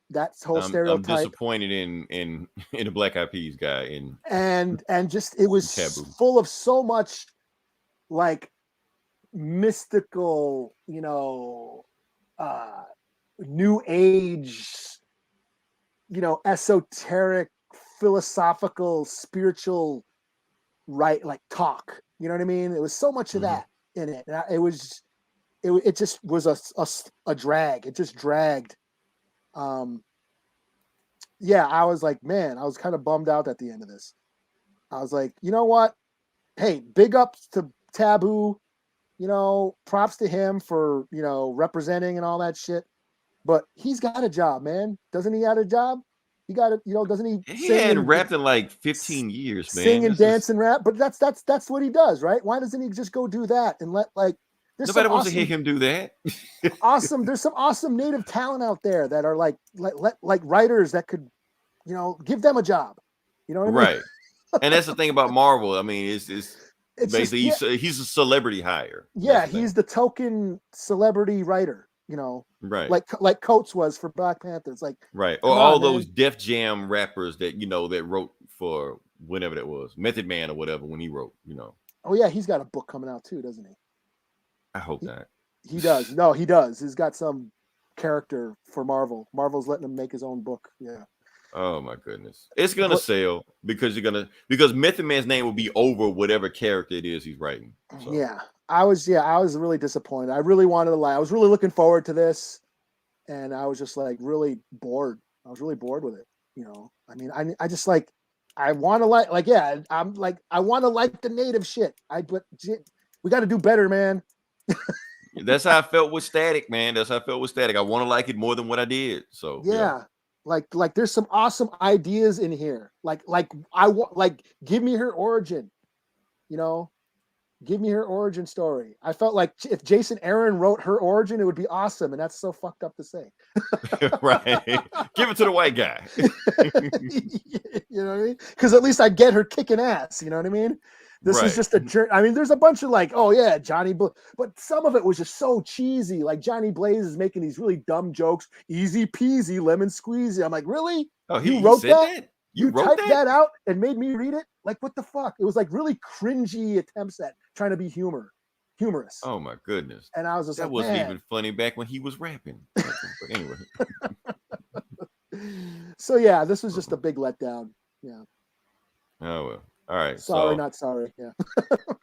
that's whole I'm stereotype. disappointed in the Black Eyed Peas guy and just it was Taboo. full of so much like mystical, new age, esoteric, philosophical, spiritual, right, like talk. You know what I mean? It was so much of that in it. And it just was a drag. It just dragged. Yeah, I was like, man, I was kind of bummed out at the end of this. I was like, you know what? Hey, big ups to Taboo. Props to him for, representing and all that shit. But he's got a job, man. Doesn't he have a job? He got it, doesn't he? He hadn't rapped in like 15 years, man. Sing and dance and rap, but that's what he does, right? Why doesn't he just go do that and let like nobody wants to hear him do that. There's some awesome native talent out there that are like writers that could, give them a job. You know what I mean? Right. And that's the thing about Marvel. I mean, it's basically just, he's a celebrity hire. Yeah, he's the token celebrity writer. Right. Like Coates was for Black Panther. It's like, right. Or all those Def Jam rappers that that wrote for whatever that was, Method Man or whatever when he wrote. Oh yeah, he's got a book coming out too, doesn't he? I hope not. He does. No, he does. He's got some character for Marvel. Marvel's letting him make his own book. Yeah. Oh my goodness. It's gonna sell because Method Man's name will be over whatever character it is he's writing. So. Yeah. I was really disappointed. I really wanted to lie. I was really looking forward to this, and I was just like really bored. I was really bored with it. I mean, I just like, I want to yeah, I'm like, I want to like the native shit. But we got to do better, man. That's how I felt with Static, man. That's how I felt with Static. I want to like it more than what I did. So yeah. Like there's some awesome ideas in here. I want, give me her origin. Give me her origin story. I felt like if Jason Aaron wrote her origin, it would be awesome. And that's so fucked up to say. Right. Give it to the white guy. You know what I mean? Because at least I get her kicking ass. You know what I mean? This is just a journey. I mean, there's a bunch of oh yeah, Johnny, but some of it was just so cheesy. Like Johnny Blaze is making these really dumb jokes. Easy peasy, lemon squeezy. I'm like, really? Oh, you wrote that? You typed that out and made me read it? Like, what the fuck? It was like really cringy attempts at trying to be humorous. Oh my goodness. And I was just that wasn't even funny back when he was rapping. But anyway. So yeah, this was just a big letdown. Yeah. Oh well. All right. Sorry, not sorry. Yeah.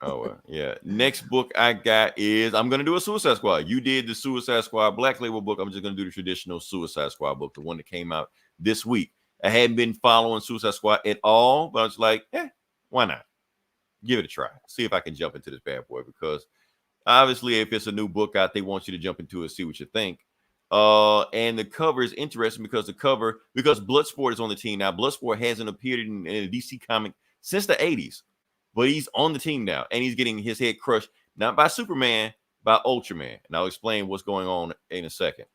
Oh well. Yeah. Next book I got is I'm gonna do a Suicide Squad. You did the Suicide Squad Black Label book. I'm just gonna do the traditional Suicide Squad book, the one that came out this week. I hadn't been following Suicide Squad at all, but I was like, why not? Give it a try. See if I can jump into this bad boy, because obviously if it's a new book out, they want you to jump into it, see what you think. And the cover is interesting because Bloodsport is on the team now. Bloodsport hasn't appeared in a DC comic since the 80s, but he's on the team now, and he's getting his head crushed, not by Superman, by Ultraman. And I'll explain what's going on in a second.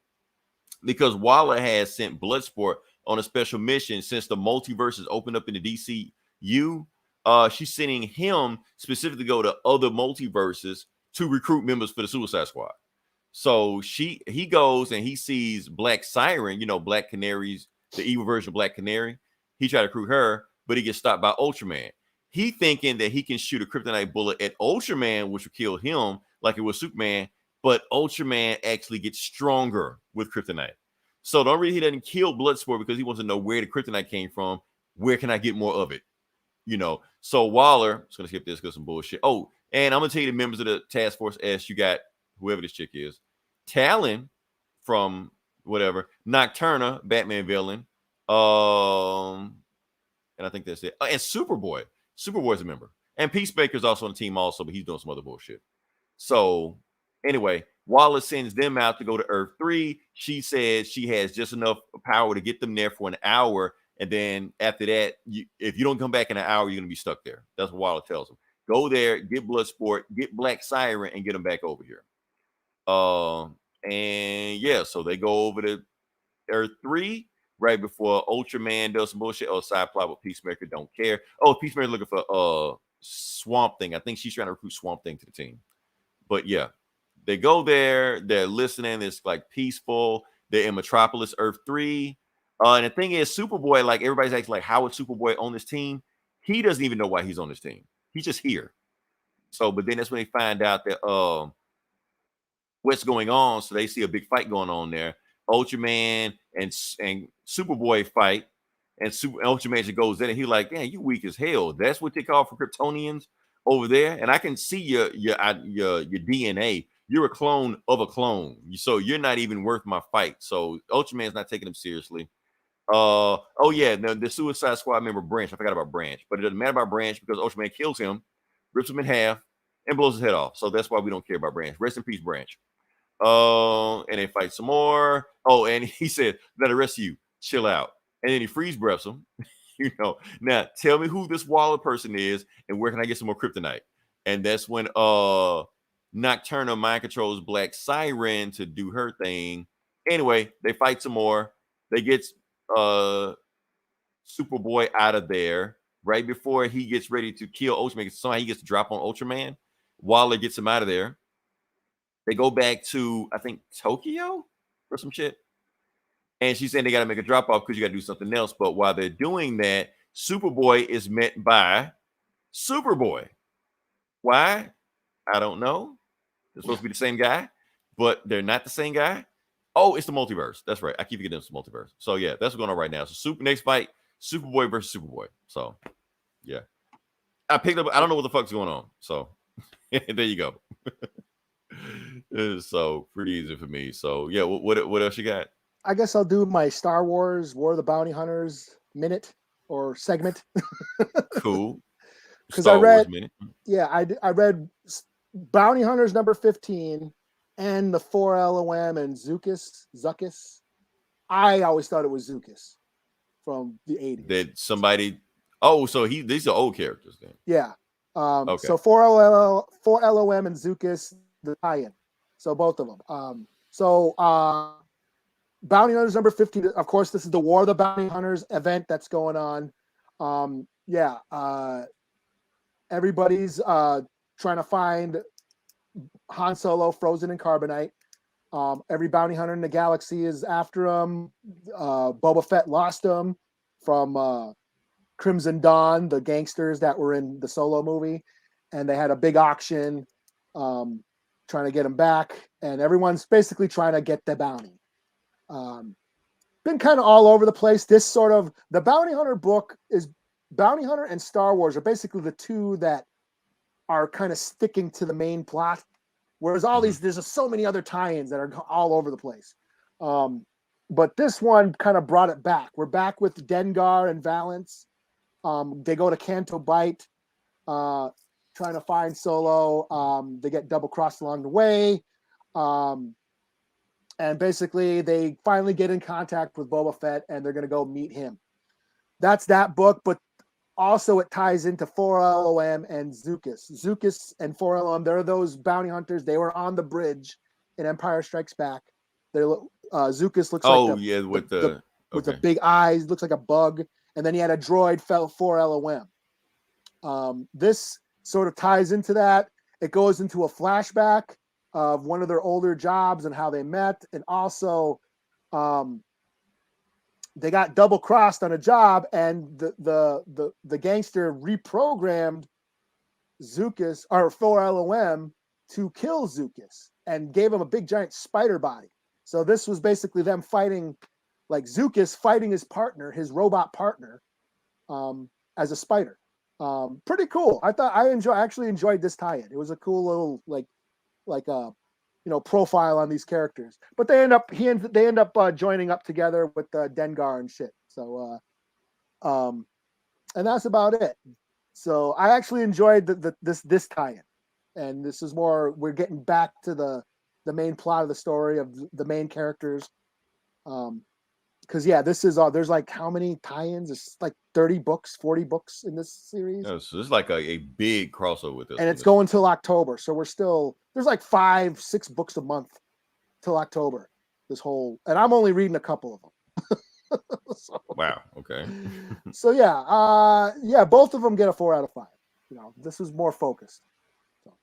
Because Waller has sent Bloodsport on a special mission since the multiverse opened up in the DCU. She's sending him specifically to go to other multiverses to recruit members for the Suicide Squad. So he goes and he sees Black Siren, Black Canary's the evil version of Black Canary. He tried to recruit her, but he gets stopped by Ultraman. He thinking that he can shoot a kryptonite bullet at Ultraman, which would kill him like it was Superman, but Ultraman actually gets stronger with kryptonite. So the only reason he doesn't kill Bloodsport because he wants to know where the kryptonite came from. Where can I get more of it? So Waller, I'm just going to skip this because some bullshit. Oh, and I'm going to tell you the members of the Task Force S. You got whoever this chick is. Talon from whatever. Nocturna, Batman villain. And I think that's it. And Superboy. Superboy's a member. And Peacemaker's also on the team also, but he's doing some other bullshit. So anyway, Waller sends them out to go to Earth 3. She says she has just enough power to get them there for an hour. And then after that, if you don't come back in an hour, you're going to be stuck there. That's what Waller tells them. Go there, get Bloodsport, get Black Siren, and get them back over here. And yeah, so they go over to Earth 3 right before Ultraman does some bullshit. Oh, side plot with Peacemaker, don't care. Oh, Peacemaker looking for Swamp Thing. I think she's trying to recruit Swamp Thing to the team. But yeah, they go there. They're listening. It's like peaceful. They're in Metropolis Earth 3. And the thing is, Superboy, like everybody's acting like, how is Superboy on this team? He doesn't even know why he's on this team. He's just here. So, but then that's when they find out that what's going on. So they see a big fight going on there. Ultraman and Superboy fight, and Ultraman just goes in and he's like, "Man, you weak as hell." That's what they call for Kryptonians over there. And I can see your DNA. You're a clone of a clone, so you're not even worth my fight. So Ultraman's not taking him seriously. Oh yeah, the Suicide Squad member Branch. I forgot about Branch, but it doesn't matter about Branch because Ultraman kills him, rips him in half, and blows his head off. So that's why we don't care about Branch. Rest in peace, Branch. And they fight some more. Oh, and he said, "Let the rest of you chill out." And then he freeze breaths him. Now tell me who this Waller person is, and where can I get some more kryptonite? And that's when Nocturna mind controls Black Siren to do her thing. Anyway, they fight some more. They get Superboy out of there right before he gets ready to kill Ultraman. Somehow he gets to drop on Ultraman. Waller gets him out of there. They go back to, I think, Tokyo or some shit. And she's saying they got to make a drop off because you got to do something else. But while they're doing that, Superboy is met by Superboy. Why? I don't know. They're supposed to be the same guy, but they're not the same guy. Oh, it's the multiverse. That's right. I keep forgetting it's the multiverse. So yeah, that's what's going on right now. So next fight, Superboy versus Superboy. So yeah, I picked up. I don't know what the fuck's going on. So there you go. So pretty easy for me. So yeah, what else you got? I guess I'll do my Star Wars War of the Bounty Hunters minute or segment. Cool. Because I read, I read Bounty Hunters number 15 and the 4 LOM and Zuckuss. I always thought it was Zuckuss from the 80s. Did somebody? Oh, so these are old characters then. Yeah. Okay. So 4 LOM and Zuckuss, the tie-in. So both of them. Bounty Hunters number 15. Of course, this is the War of the Bounty Hunters event that's going on. Everybody's trying to find Han Solo frozen in carbonite. Every bounty hunter in the galaxy is after him. Boba Fett lost him from Crimson Dawn, the gangsters that were in the Solo movie, and they had a big auction trying to get him back, and everyone's basically trying to get the bounty. Been kind of all over the place. This sort of the Bounty Hunter book is Bounty Hunter and Star Wars are basically the two that are kind of sticking to the main plot. Whereas all these, there's just so many other tie-ins that are all over the place. But this one kind of brought it back. We're back with Dengar and Valance. They go to Canto Bight, trying to find Solo. They get double-crossed along the way. And basically, they finally get in contact with Boba Fett, and they're going to go meet him. That's that book, but also it ties into 4 LOM and Zuckuss. Zuckuss and 4 LOM, they're those bounty hunters. They were on the bridge in Empire Strikes Back. Zuckuss looks with the big eyes, looks like a bug, and then he had a droid 4 LOM. This sort of ties into that. It goes into a flashback of one of their older jobs and how they met, and also they got double crossed on a job, and the gangster reprogrammed Zuckuss or 4 LOM to kill Zuckuss and gave him a big giant spider body. So this was basically them fighting, like Zuckuss fighting his partner, his robot partner, as a spider. Pretty cool. I actually enjoyed this tie-in. It was a cool little profile on these characters. But they end up joining up together with Dengar and shit. So and that's about it. So I actually enjoyed this tie-in. And this is more, we're getting back to the main plot of the story of the main characters. Because this is there's like how many tie-ins? It's like 30 books, 40 books in this series. Oh, so it's like a big crossover with this. And it's going till October. So there's like 5-6 books a month till October. And I'm only reading a couple of them. Wow. Okay. So both of them get a 4 out of 5. this was more focused. So.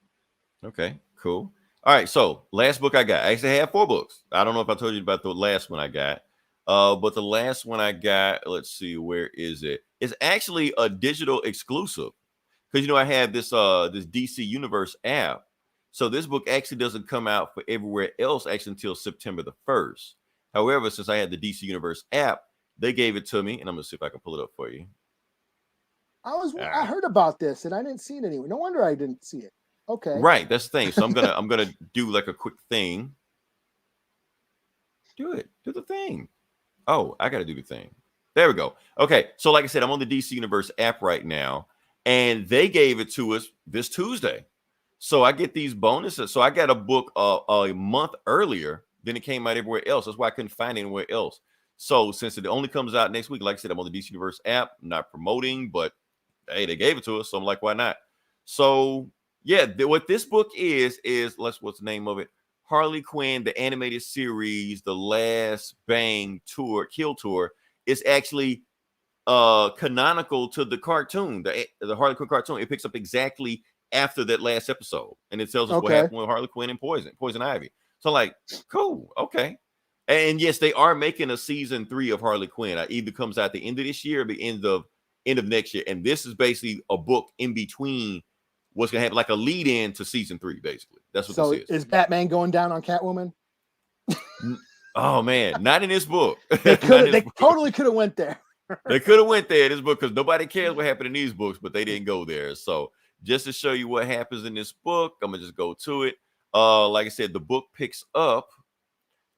Okay, cool. All right, so last book I got. I actually have 4 books. I don't know if I told you about the last one I got. But the last one I got, let's see, where is it? It's actually a digital exclusive. Because I have this this DC Universe app. So this book actually doesn't come out for everywhere else actually until September the 1st. However, since I had the DC Universe app, they gave it to me, and I'm gonna see if I can pull it up for you. I heard about this and I didn't see it anywhere. No wonder I didn't see it. Okay. Right, that's the thing. So I'm gonna do like a quick thing. Do the thing. Oh, I gotta do the thing. There we go. Okay, so like I said, I'm on the DC Universe app right now, and they gave it to us this Tuesday. So I get these bonuses. So I got a book a month earlier than it came out everywhere else. That's why I couldn't find it anywhere else. So since it only comes out next week, like I said, I'm on the DC Universe app. I'm not promoting, but hey, they gave it to us. So I'm like, why not? So yeah, what this book is what's the name of it? Harley Quinn, the animated series, the Last Bang tour, Kill tour, is actually canonical to the cartoon, the Harley Quinn cartoon. It picks up exactly after that last episode, and it tells us what happened with Harley Quinn and Poison Ivy. So like, cool, okay. And yes, they are making a season 3 of Harley Quinn. It either comes out the end of this year or the end of next year. And this is basically a book in between what's gonna happen, like a lead in to season 3, basically. That's what this is. Is Batman going down on Catwoman? Oh man, not in this book. They totally could have went there. They could have went there in this book because nobody cares what happened in these books, but they didn't go there. So just to show you what happens in this book, I'm gonna just go to it. Like I said, the book picks up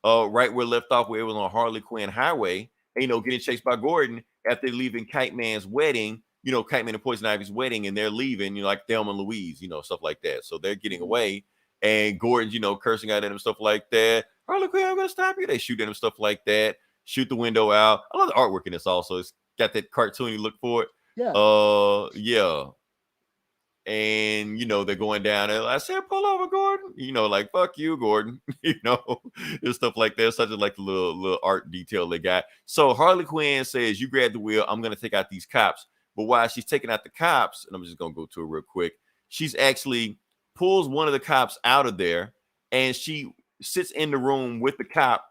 right where it left off, where it was on Harley Quinn Highway, and getting chased by Gordon after leaving Kite Man's wedding, Kite Man and Poison Ivy's wedding, and they're leaving, like Thelma and Louise, stuff like that. So they're getting away, and Gordon's, cursing at him, stuff like that. Harley Quinn, I'm gonna stop you. They shoot at him, stuff like that. Shoot the window out. I love the artwork in this also. It's got that cartoony look for it. Yeah. Yeah. And they're going down and I said, pull over, Gordon. Like fuck you, Gordon. And stuff like that. Such a like little art detail they got. So Harley Quinn says, you grab the wheel, I'm gonna take out these cops. But while she's taking out the cops, and I'm just gonna go to it real quick, she's actually pulls one of the cops out of there, and she sits in the room with the cop,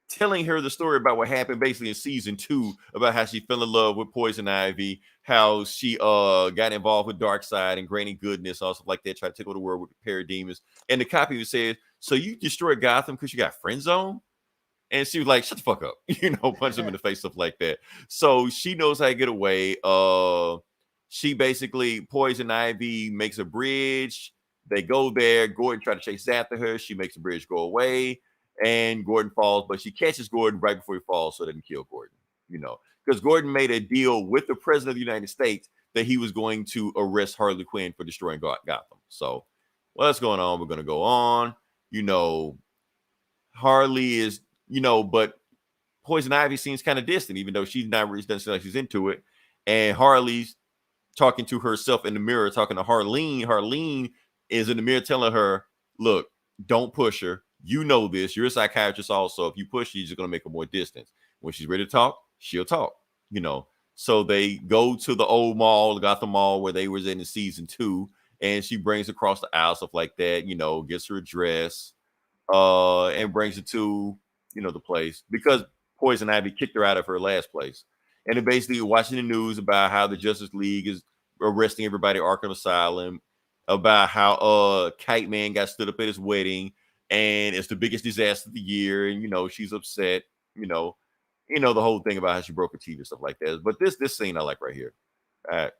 telling her the story about what happened basically in season 2, about how she fell in love with Poison Ivy, how she got involved with Darkseid and Granny Goodness, all stuff like that, try to take over the world with parademons. And the cop even said, so you destroyed Gotham because you got friend zone? And she was like, shut the fuck up, punch him in the face, stuff like that. So she knows how to get away. She basically, Poison Ivy makes a bridge. They go there. Gordon tries to chase after her. She makes the bridge go away. And Gordon falls, but she catches Gordon right before he falls so it doesn't kill Gordon, because Gordon made a deal with the president of the United States that he was going to arrest Harley Quinn for destroying Gotham. So what's going on? We're going to go on. Harley is, but Poison Ivy seems kind of distant, even though she's not really doesn't seem like she's into it. And Harley's talking to herself in the mirror, talking to Harleen. Harleen is in the mirror telling her, look, don't push her. You know this. You're a psychiatrist also. If you push, you're just going to make her more distance. When she's ready to talk, she'll talk, So they go to the old mall, the Gotham Mall, where they was in season 2, and she brings across the aisle, stuff like that, gets her a dress, and brings it to, the place, because Poison Ivy kicked her out of her last place. And then basically watching the news about how the Justice League is arresting everybody at Arkham Asylum, about how Kite Man got stood up at his wedding, and it's the biggest disaster of the year, and she's upset, the whole thing about how she broke her teeth and stuff like that. But this scene I like right here.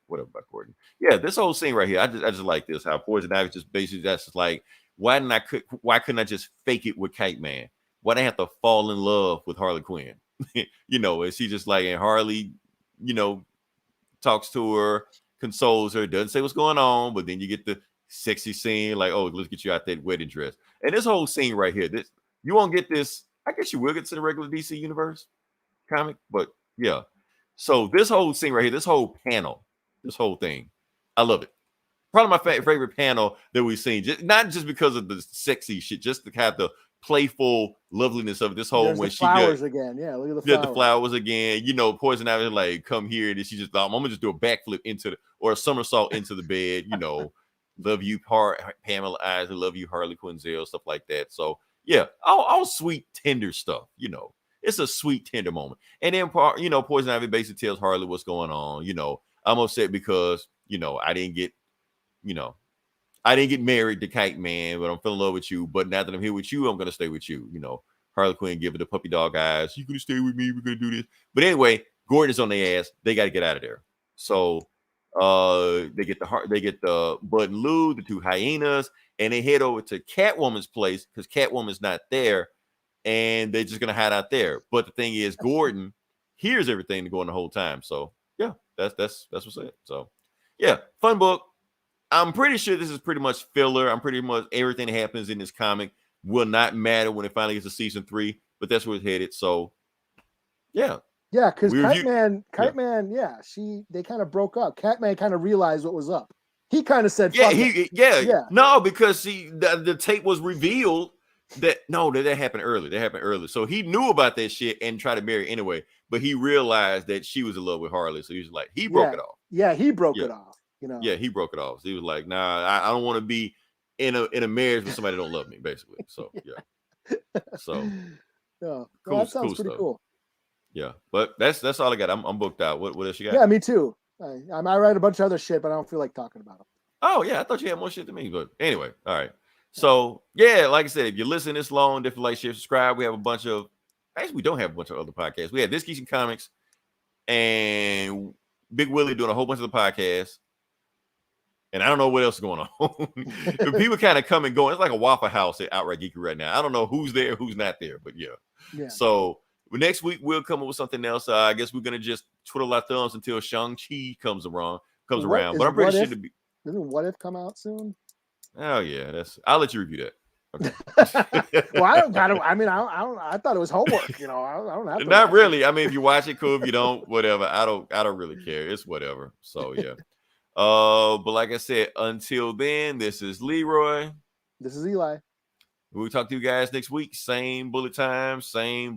Whatever about Gordon. Yeah, this whole scene right here, I just like this. How Poison Ivy just basically just like, why couldn't I just fake it with Kite Man? Why did I have to fall in love with Harley Quinn? And she just like, and Harley, talks to her, consoles her, doesn't say what's going on, but then you get the sexy scene, like, oh, let's get you out that wedding dress. And this whole scene right here, this you won't get this. I guess you will get to the regular DC universe comic, but yeah. So this whole scene right here, this whole panel, this whole thing, I love it. Probably my favorite panel that we've seen, not just because of the sexy shit, just to have the playful loveliness of it. This whole There's when the she flowers again. Yeah, look at the flowers. the flowers again. You know, Poison Ivy like come here, and she just I'm gonna just do a backflip into the or a somersault into the bed. You know, love you, Pamela Isley, love you, Harley Quinzel, stuff like that. So yeah, all sweet tender stuff. You know, it's a sweet tender moment. And then you know, Poison Ivy basically tells Harley what's going on. You know, I'm upset because you know I didn't get married to Kite Man, but I'm feeling in love with you. But now that I'm here with you, I'm gonna stay with you. You know, Harley Quinn give it the puppy dog eyes. You gonna stay with me? We're gonna do this. But anyway, Gordon is on their ass. They got to get out of there. So they get the Bud and Lou, the two hyenas, and they head over to Catwoman's place because Catwoman's not there, and they're just gonna hide out there. But the thing is, Gordon hears everything going the whole time. So yeah, that's what's it. So yeah, fun book. I'm pretty sure this is pretty much filler. I'm pretty much everything that happens in this comic will not matter when it finally gets to season 3, but that's where it's headed. So, yeah. Yeah, because Kite Man, they kind of broke up. Catman kind of realized what was up. He kind of said, No, because the tape was revealed that happened early. That happened early. So he knew about that shit and tried to marry anyway, but he realized that she was in love with Harley. So he was like, he broke it off. Yeah, he broke it off. You know. Yeah, he broke it off. So he was like, nah, I don't want to be in a marriage with somebody that don't love me, basically. So yeah. So that sounds pretty cool. Yeah, but that's all I got. I'm booked out. What else you got? Yeah, me too. I write a bunch of other shit, but I don't feel like talking about them. Oh yeah, I thought you had more shit than me. But anyway, all right. So yeah, like I said, if you listen this long, definitely like, share, subscribe. We have a bunch of we don't have a bunch of other podcasts. We have This Geeks and Comics and Big Willie doing a whole bunch of the podcasts. And I don't know what else is going on. People kind of come and go. It's like a Waffle House at Outright Geeky right now. I don't know who's there, who's not there, but yeah. So next week we'll come up with something else. I guess we're gonna just twiddle our thumbs until Shang-Chi comes around. But I'm pretty sure to be. Doesn't What If come out soon? Oh yeah, I'll let you review that. Okay. Well, I don't. I thought it was homework. You know, I don't have to. Not really. I mean, if you watch it, cool. If you don't, whatever. I don't really care. It's whatever. So yeah. But like I said, until then, this is Leroy. This is Eli. We'll talk to you guys next week. Same bullet time, same